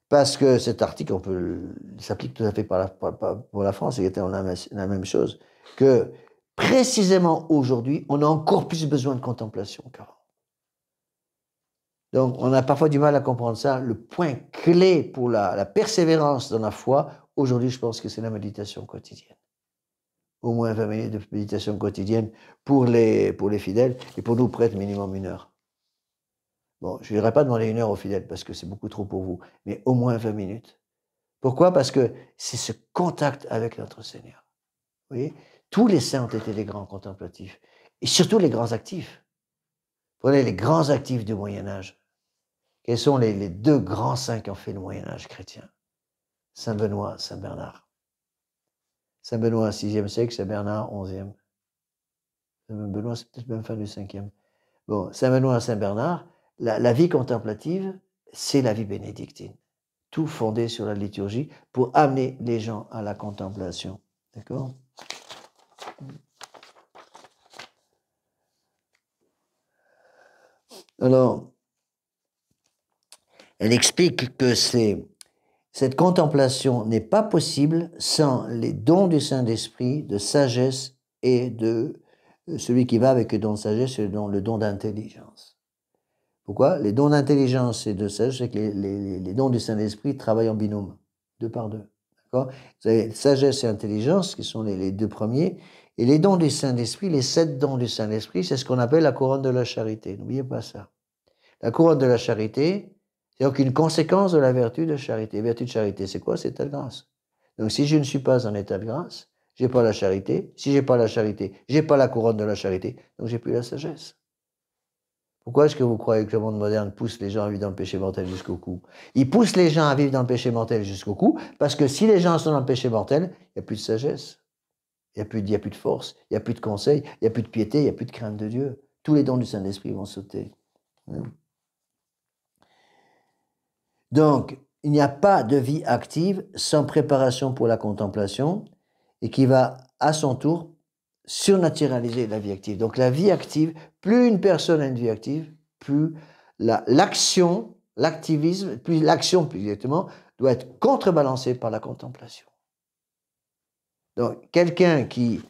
parce que cet article, il s'applique tout à fait pour la France, et on a la même chose, que précisément aujourd'hui, on a encore plus besoin de contemplation qu'avant. Donc, on a parfois du mal à comprendre ça. Le point clé pour la persévérance dans la foi, aujourd'hui, je pense que c'est la méditation quotidienne. Au moins 20 minutes de méditation quotidienne pour les fidèles, et pour nous, prêtres, minimum 1 heure. Bon, je ne viendrai pas demander 1 heure aux fidèles, parce que c'est beaucoup trop pour vous, mais au moins 20 minutes. Pourquoi? Parce que c'est ce contact avec notre Seigneur. Vous voyez? Tous les saints ont été des grands contemplatifs, et surtout les grands actifs. Prenez les grands actifs du Moyen-Âge. Quels sont les 2 grands saints qui ont fait le Moyen-Âge chrétien? Saint Benoît, Saint Bernard. Saint Benoît, 6e siècle, Saint Bernard, 11e. Saint Benoît, c'est peut-être même fin du 5e. Bon, Saint Benoît, Saint Bernard, la vie contemplative, c'est la vie bénédictine. Tout fondé sur la liturgie pour amener les gens à la contemplation. D'accord? Alors, elle explique que cette contemplation n'est pas possible sans les dons du Saint-Esprit, de sagesse et de celui qui va avec le don de sagesse, c'est le don d'intelligence. Pourquoi? Les dons d'intelligence et de sagesse, c'est que les dons du Saint-Esprit travaillent en binôme, deux par deux. D'accord? Vous avez sagesse et intelligence, qui sont les deux premiers, et les dons du Saint-Esprit, les 7 dons du Saint-Esprit, c'est ce qu'on appelle la couronne de la charité. N'oubliez pas ça. La couronne de la charité, c'est donc une conséquence de la vertu de charité. La vertu de charité, c'est quoi? C'est l'état de grâce. Donc si je ne suis pas en état de grâce, j'ai pas la charité. Si j'ai pas la charité, j'ai pas la couronne de la charité, donc j'ai plus la sagesse. Pourquoi est-ce que vous croyez que le monde moderne pousse les gens à vivre dans le péché mortel jusqu'au cou? Il pousse les gens à vivre dans le péché mortel jusqu'au cou, parce que si les gens sont dans le péché mortel, il n'y a plus de sagesse, il n'y a plus de force, il n'y a plus de conseil, il n'y a plus de piété, il n'y a plus de crainte de Dieu. Tous les dons du Saint-Esprit vont sauter. Donc, il n'y a pas de vie active sans préparation pour la contemplation et qui va, à son tour, surnaturaliser la vie active. Donc, la vie active, plus une personne a une vie active, plus l'action, l'activisme, plus l'action, plus exactement, doit être contrebalancée par la contemplation. Donc, quelqu'un qui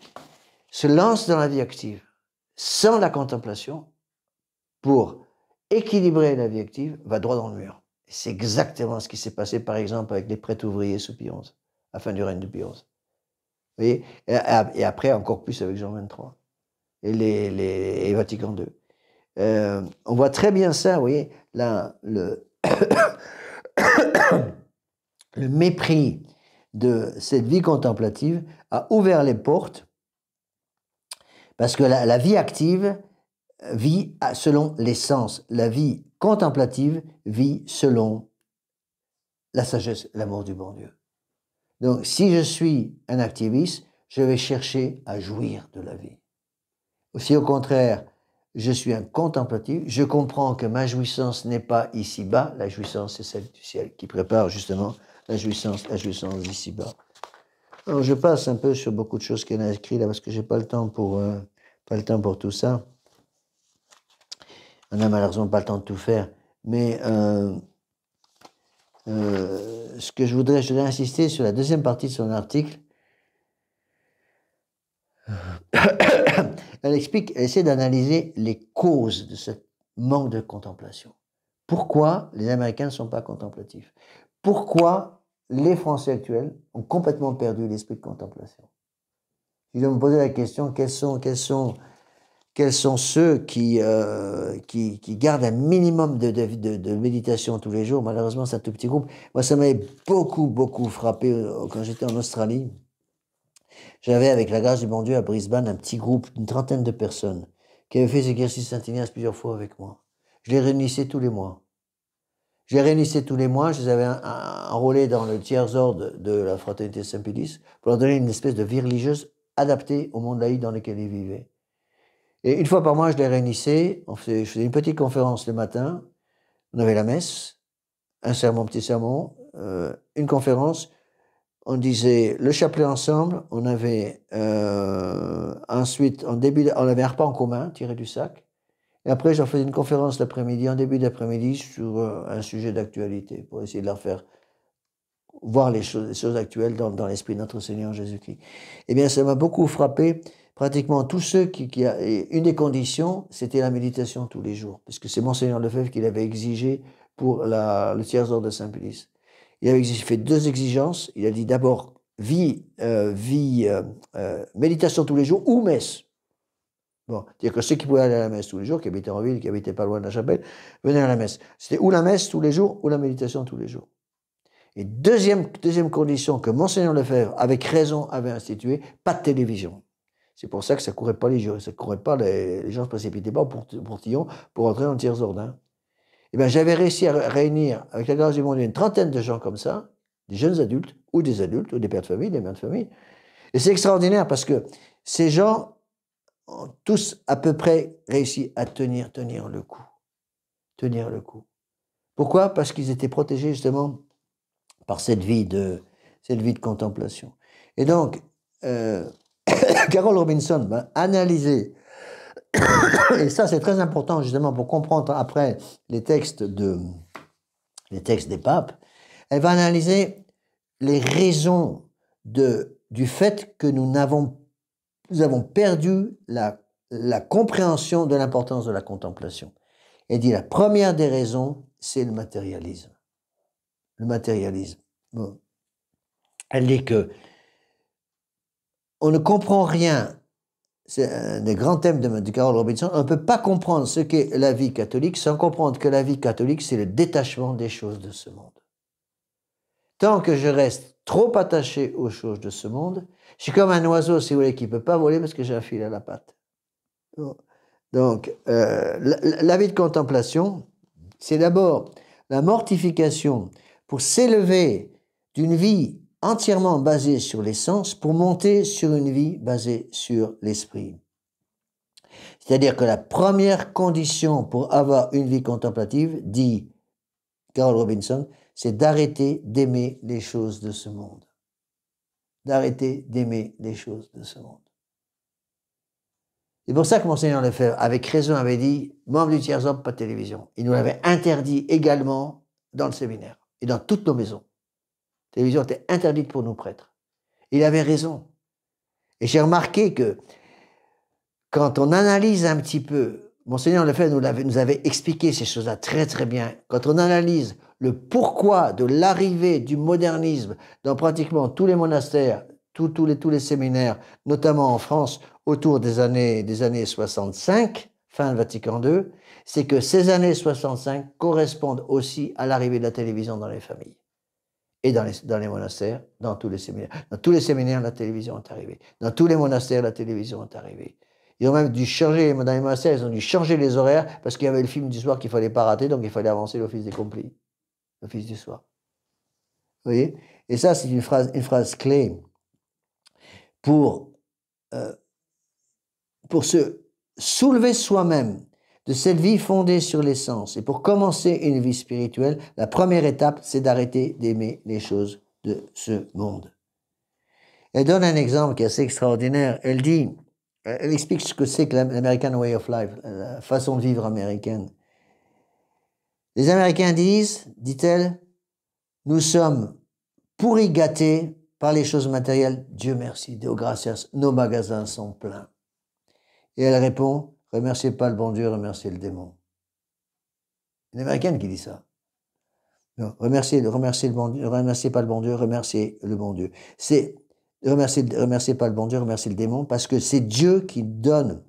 se lance dans la vie active sans la contemplation, pour équilibrer la vie active, va droit dans le mur. C'est exactement ce qui s'est passé, par exemple, avec les prêtres ouvriers sous Pie XI, à la fin du règne de Pie XI. Vous voyez? Et après, encore plus avec Jean XXIII et Vatican II. On voit très bien ça, vous voyez, là, le mépris de cette vie contemplative a ouvert les portes, parce que la vie active vit selon les sens. La vie contemplative vit selon la sagesse, l'amour du bon Dieu. Donc, si je suis un activiste, je vais chercher à jouir de la vie. Si au contraire, je suis un contemplatif, je comprends que ma jouissance n'est pas ici-bas, la jouissance c'est celle du ciel, qui prépare justement la jouissance d'ici-bas. Alors, je passe un peu sur beaucoup de choses qu'elle a écrites là, parce que j'ai pas le temps pour tout ça. On n'a malheureusement pas le temps de tout faire, mais ce que je voudrais insister sur la deuxième partie de son article. Elle essaie d'analyser les causes de ce manque de contemplation. Pourquoi les Américains ne sont pas contemplatifs? Pourquoi les Français actuels ont complètement perdu l'esprit de contemplation? Je vais me poser la question, quels sont ceux qui gardent un minimum de méditation tous les jours? Malheureusement, c'est un tout petit groupe. Moi, ça m'avait beaucoup frappé quand j'étais en Australie. J'avais, avec la grâce du bon Dieu, à Brisbane, un petit groupe d'une 30aine de personnes qui avaient fait l'exercice Saint-Ignace plusieurs fois avec moi. Je les réunissais tous les mois. Je les avais enrôlés dans le tiers-ordre de la Fraternité Saint-Pédis pour leur donner une espèce de vie religieuse adaptée au monde laïque dans lequel ils vivaient. Et une fois par mois, je les réunissais, je faisais une petite conférence le matin, on avait la messe, un sermon, petit sermon, une conférence, on disait le chapelet ensemble, on avait ensuite, on avait un repas en commun, tiré du sac, et après j'en faisais une conférence l'après-midi, en début d'après-midi, sur un sujet d'actualité, pour essayer de leur faire voir les choses actuelles dans l'esprit de notre Seigneur Jésus-Christ. Eh bien, ça m'a beaucoup frappé. Pratiquement tous ceux une des conditions, c'était la méditation tous les jours, parce que c'est Monseigneur Lefebvre qui l'avait exigé pour le tiers-ordre de Saint-Pédis. Il avait fait 2 exigences. Il a dit d'abord méditation tous les jours ou messe. Bon, c'est-à-dire que ceux qui pouvaient aller à la messe tous les jours, qui habitaient en ville, qui habitaient pas loin de la chapelle, venaient à la messe. C'était ou la messe tous les jours ou la méditation tous les jours. Et deuxième condition que Monseigneur Lefebvre, avec raison, avait instituée, pas de télévision. C'est pour ça que ça courait pas les gens se précipitaient pas pour Tillon pour entrer dans le tiers-ordre. Eh bien, j'avais réussi à réunir, avec la grâce du bon Dieu, une 30aine de gens comme ça, des jeunes adultes ou des pères de famille, des mères de famille. Et c'est extraordinaire parce que ces gens ont tous à peu près réussi à tenir le coup. Tenir le coup. Pourquoi? Parce qu'ils étaient protégés justement par cette vie de contemplation. Et donc, Carol Robinson va analyser, et ça c'est très important justement pour comprendre après les textes des papes, elle va analyser les raisons du fait que nous avons perdu la compréhension de l'importance de la contemplation. Elle dit la première des raisons, c'est le matérialisme. Le matérialisme. Bon. Elle dit que on ne comprend rien. C'est un des grands thèmes de Carol Robinson. On ne peut pas comprendre ce qu'est la vie catholique sans comprendre que la vie catholique, c'est le détachement des choses de ce monde. Tant que je reste trop attaché aux choses de ce monde, je suis comme un oiseau, si vous voulez, qui ne peut pas voler parce que j'ai un fil à la patte. Donc, la vie de contemplation, c'est d'abord la mortification pour s'élever d'une vie entièrement basée sur les sens pour monter sur une vie basée sur l'esprit. C'est-à-dire que la première condition pour avoir une vie contemplative, dit Carol Robinson, c'est d'arrêter d'aimer les choses de ce monde. D'arrêter d'aimer les choses de ce monde. C'est pour ça que Monseigneur Lefebvre, avec raison, avait dit « Membre du tiers-ordre, pas de télévision ». Il nous l'avait interdit également dans le séminaire et dans toutes nos maisons. La télévision était interdite pour nos prêtres. Il avait raison. Et j'ai remarqué que quand on analyse un petit peu, Monseigneur Lefebvre nous avait expliqué ces choses-là très très bien. Quand on analyse le pourquoi de l'arrivée du modernisme dans pratiquement tous les monastères, tous les séminaires, notamment en France, autour des années 65, fin de Vatican II, c'est que ces années 65 correspondent aussi à l'arrivée de la télévision dans les familles. Et dans les monastères, dans tous les séminaires. Dans tous les séminaires, la télévision est arrivée. Dans tous les monastères, la télévision est arrivée. Ils ont même dû changer, dans les monastères, ils ont dû changer les horaires parce qu'il y avait le film du soir qu'il ne fallait pas rater, donc il fallait avancer l'office des complis, l'office du soir. Vous voyez? Et ça, c'est une phrase clé pour se soulever soi-même de cette vie fondée sur les sens. Et pour commencer une vie spirituelle, la première étape, c'est d'arrêter d'aimer les choses de ce monde. Elle donne un exemple qui est assez extraordinaire. Elle explique ce que c'est que l'American Way of Life, la façon de vivre américaine. Les Américains disent, dit-elle, nous sommes pourris gâtés par les choses matérielles. Dieu merci, Deo gracias, nos magasins sont pleins. Et elle répond, remerciez pas le bon Dieu, remerciez le démon. Une Américaine qui dit ça. Non, remerciez le bon Dieu, remerciez pas le bon Dieu, remerciez le bon Dieu. C'est remerciez pas le bon Dieu, remerciez le démon, parce que c'est Dieu qui donne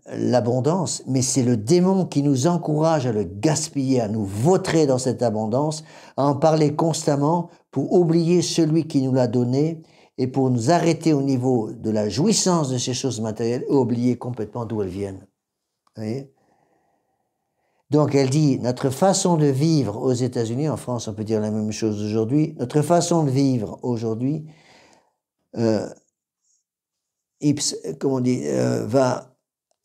l'abondance, mais c'est le démon qui nous encourage à le gaspiller, à nous vautrer dans cette abondance, à en parler constamment pour oublier celui qui nous l'a donné et pour nous arrêter au niveau de la jouissance de ces choses matérielles et oublier complètement d'où elles viennent. Vous voyez? Donc elle dit, notre façon de vivre aux États-Unis, en France on peut dire la même chose aujourd'hui, notre façon de vivre aujourd'hui, va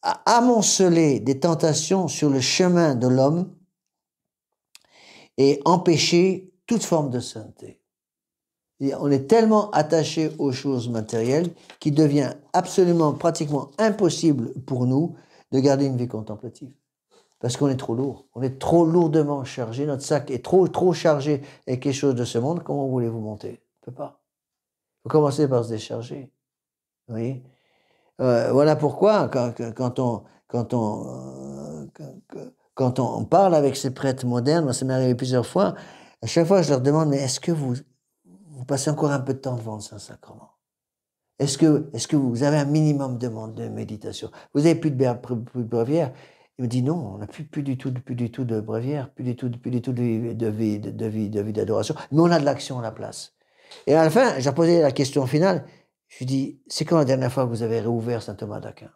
amonceler des tentations sur le chemin de l'homme et empêcher toute forme de sainteté. Et on est tellement attaché aux choses matérielles qu'il devient absolument, pratiquement impossible pour nous de garder une vie contemplative. Parce qu'on est trop lourd. On est trop lourdement chargé. Notre sac est trop chargé avec quelque chose de ce monde. Comment voulez-vous monter? On ne peut pas. Il faut commencer par se décharger. Vous voyez? Voilà pourquoi, quand on parle avec ces prêtres modernes, moi ça m'est arrivé plusieurs fois, à chaque fois je leur demande, mais est-ce que vous passez encore un peu de temps devant le Saint-Sacrement? Est-ce que vous avez un minimum de méditation? Vous n'avez plus de bréviaire? Il me dit non, on n'a plus du tout de bréviaire, plus du tout de vie d'adoration, mais on a de l'action à la place. Et à la fin, j'ai posé la question finale. Je lui dis, c'est quand la dernière fois que vous avez réouvert Saint Thomas d'Aquin?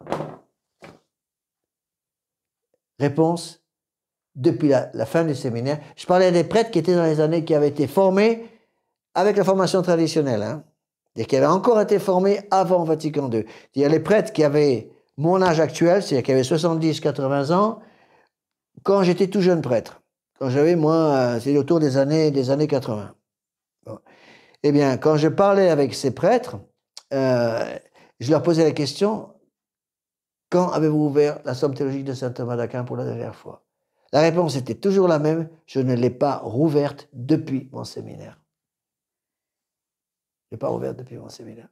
Réponse, depuis la fin du séminaire. Je parlais des prêtres qui étaient dans les années qui avaient été formés avec la formation traditionnelle, hein, et qui avaient encore été formés avant Vatican II. Il y a les prêtres qui avaient mon âge actuel, c'est-à-dire qui avaient 70-80 ans, quand j'étais tout jeune prêtre. Quand j'avais, moi, c'est autour des années 80. Bon. Eh bien, quand je parlais avec ces prêtres, je leur posais la question, quand avez-vous ouvert la somme théologique de saint Thomas d'Aquin pour la dernière fois? La réponse était toujours la même, je ne l'ai pas rouverte depuis mon séminaire. Je ne l'ai pas rouverte depuis mon séminaire.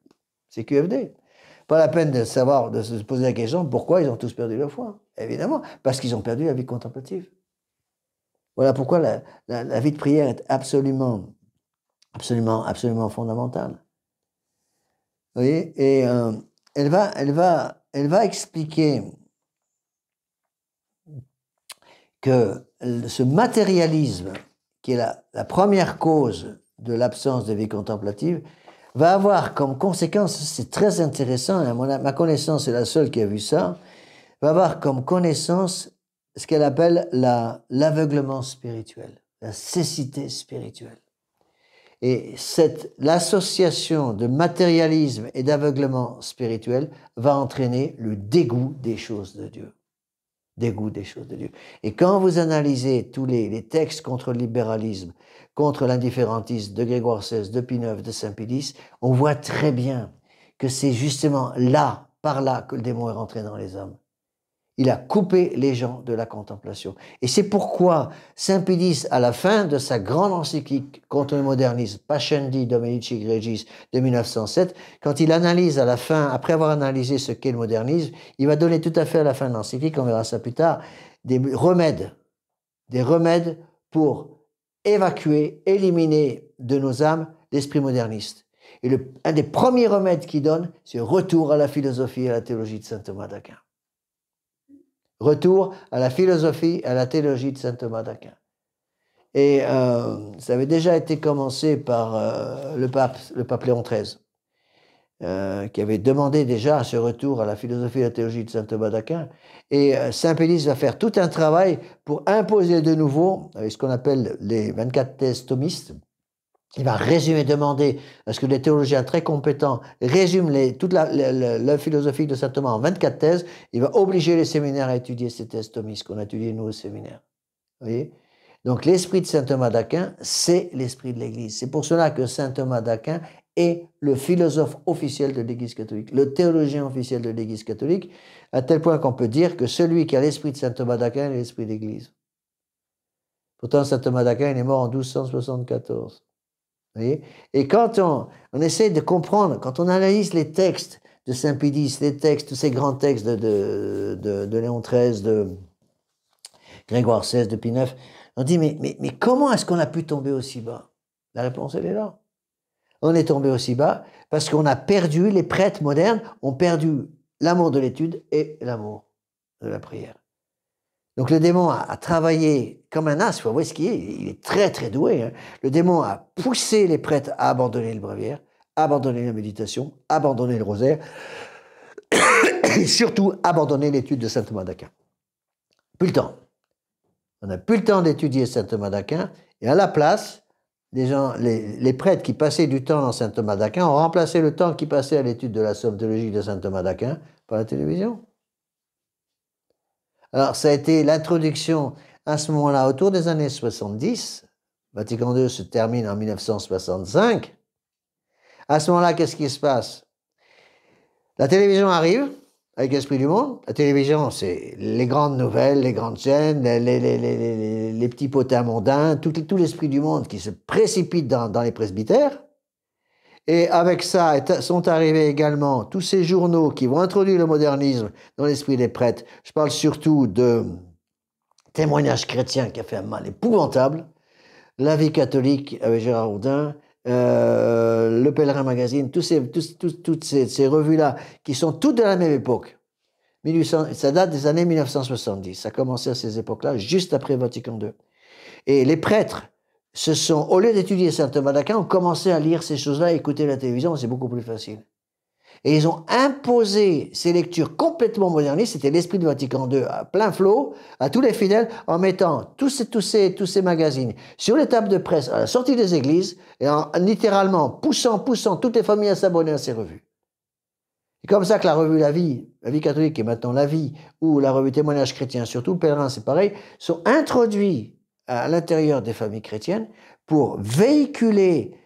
C'est QFD. Pas la peine de savoir, de se poser la question pourquoi ils ont tous perdu leur foi. Évidemment, parce qu'ils ont perdu la vie contemplative. Voilà pourquoi la vie de prière est absolument fondamentale. Vous voyez? Et elle va expliquer que ce matérialisme, qui est la première cause de l'absence de vie contemplative, va avoir comme conséquence, c'est très intéressant, hein, ma connaissance est la seule qui a vu ça, va avoir comme connaissance ce qu'elle appelle l'aveuglement spirituel, la cécité spirituelle. Et l'association de matérialisme et d'aveuglement spirituel va entraîner le dégoût des choses de Dieu. Dégoût des choses de Dieu. Et quand vous analysez tous les textes contre le libéralisme, contre l'indifférentisme de Grégoire XVI, de Pie IX, de Saint-Pédis, on voit très bien que c'est justement là, par là, que le démon est rentré dans les hommes. Il a coupé les gens de la contemplation. Et c'est pourquoi Saint-Pédis, à la fin de sa grande encyclique contre le modernisme, Pascendi Dominici Gregis de 1907, quand il analyse à la fin, après avoir analysé ce qu'est le modernisme, il va donner tout à fait à la fin de l'encyclique, on verra ça plus tard, des remèdes pour évacuer, éliminer de nos âmes l'esprit moderniste. Et un des premiers remèdes qu'il donne, c'est retour à la philosophie et à la théologie de saint Thomas d'Aquin. Retour à la philosophie et à la théologie de saint Thomas d'Aquin. Et ça avait déjà été commencé par le pape Léon XIII, qui avait demandé déjà ce retour à la philosophie et à la théologie de saint Thomas d'Aquin. Et Saint-Pédis va faire tout un travail pour imposer de nouveau ce qu'on appelle les 24 thèses thomistes. Il va demander à ce que des théologiens très compétents résument toute la philosophie de saint Thomas en 24 thèses. Il va obliger les séminaires à étudier ces thèses thomistes qu'on a étudiées nous au séminaire. Vous voyez? Donc l'esprit de saint Thomas d'Aquin, c'est l'esprit de l'Église. C'est pour cela que saint Thomas d'Aquin est le philosophe officiel de l'Église catholique, le théologien officiel de l'Église catholique, à tel point qu'on peut dire que celui qui a l'esprit de saint Thomas d'Aquin est l'esprit de l'Église. Pourtant, saint Thomas d'Aquin, il est mort en 1274. Vous voyez? Et quand on essaie de comprendre, quand on analyse les textes de Saint-Pédis, les textes, tous ces grands textes de Léon XIII, de Grégoire XVI, de Pie IX, on dit mais comment est-ce qu'on a pu tomber aussi bas? La réponse, elle est là. On est tombé aussi bas parce qu'on a perdu, les prêtres modernes ont perdu l'amour de l'étude et l'amour de la prière. Donc le démon a travaillé comme un as, il faut voir ce qu'il est, il est très très doué. Hein. Le démon a poussé les prêtres à abandonner le bréviaire, abandonner la méditation, abandonner le rosaire, et surtout abandonner l'étude de saint Thomas d'Aquin. Plus le temps. On n'a plus le temps d'étudier saint Thomas d'Aquin, et à la place, les prêtres qui passaient du temps dans saint Thomas d'Aquin ont remplacé le temps qui passait à l'étude de la somme théologique de saint Thomas d'Aquin par la télévision. Alors, ça a été l'introduction à ce moment-là, autour des années 70. Vatican II se termine en 1965. À ce moment-là, qu'est-ce qui se passe? La télévision arrive avec l'Esprit du monde. La télévision, c'est les grandes nouvelles, les grandes chaînes, les petits potins mondains, tout l'esprit du monde qui se précipite dans les presbytères. Et avec ça sont arrivés également tous ces journaux qui vont introduire le modernisme dans l'esprit des prêtres. Je parle surtout de Témoignages chrétiens qui a fait un mal épouvantable, La vie catholique avec Gérard Houdin, Le Pèlerin Magazine, toutes ces revues-là qui sont toutes de la même époque. Ça date des années 1970. Ça a commencé à ces époques-là, juste après Vatican II. Et les prêtres au lieu d'étudier saint Thomas d'Aquin, ont commencé à lire ces choses-là, à écouter la télévision, c'est beaucoup plus facile. Et ils ont imposé ces lectures complètement modernistes, c'était l'esprit du Vatican II à plein flot, à tous les fidèles, en mettant tous ces magazines sur les tables de presse à la sortie des églises, et en littéralement poussant toutes les familles à s'abonner à ces revues. C'est comme ça que la revue La Vie catholique et maintenant La Vie, ou la revue Témoignage chrétien, surtout le Pèlerin, c'est pareil, sont introduits à l'intérieur des familles chrétiennes pour véhiculer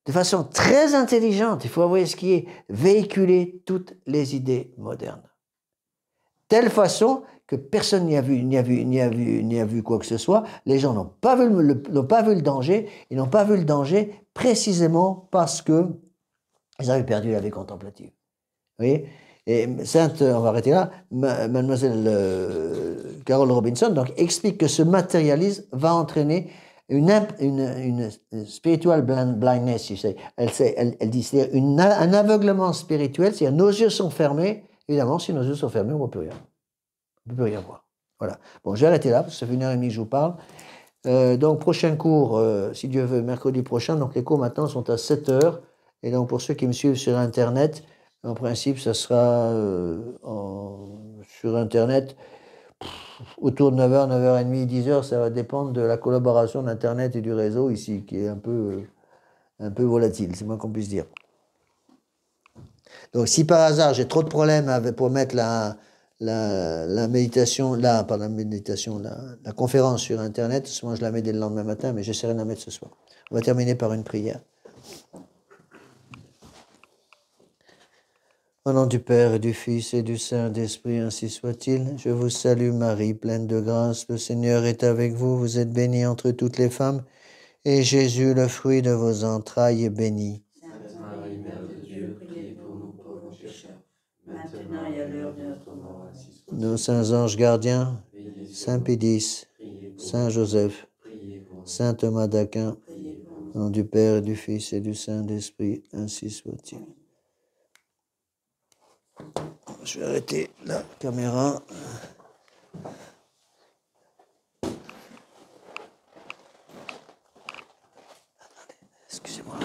de façon très intelligente, il faut avouer ce qui est, véhiculer toutes les idées modernes. Telle façon que personne n'y a vu quoi que ce soit, les gens n'ont pas vu le danger, ils n'ont pas vu le danger précisément parce que ils avaient perdu la vie contemplative. Vous voyez? Et Sainte, on va arrêter là, mademoiselle Carol Robinson donc, explique que ce matérialisme va entraîner une spiritual blindness, tu sais. Elle dit, c'est un aveuglement spirituel, c'est-à-dire nos yeux sont fermés. Évidemment, si nos yeux sont fermés, on ne voit plus rien. On ne peut plus rien voir. Voilà. Bon, je vais arrêter là, parce que ça fait 1h30 que je vous parle. Donc, prochain cours, si Dieu veut, mercredi prochain. Donc, les cours maintenant sont à 7h. Et donc, pour ceux qui me suivent sur Internet, en principe, ça sera sur Internet autour de 9h, 9h30, 10h, ça va dépendre de la collaboration d'Internet et du réseau ici, qui est un peu volatile, c'est moins qu'on puisse dire. Donc, si par hasard j'ai trop de problèmes pour mettre la méditation, la conférence sur Internet, souvent je la mets dès le lendemain matin, mais j'essaierai de la mettre ce soir. On va terminer par une prière. Au nom du Père et du Fils et du Saint-Esprit, ainsi soit-il. Je vous salue Marie, pleine de grâce. Le Seigneur est avec vous. Vous êtes bénie entre toutes les femmes. Et Jésus, le fruit de vos entrailles, est béni. Sainte Marie, Mère de Dieu, priez pour nous pauvres pécheurs, maintenant et à l'heure de notre mort, ainsi soit. Nos saints anges gardiens, Saint Pédis, Saint Joseph, Saint Thomas d'Aquin, au nom du Père et du Fils et du Saint-Esprit, ainsi soit-il. Je vais arrêter la caméra. Excusez-moi.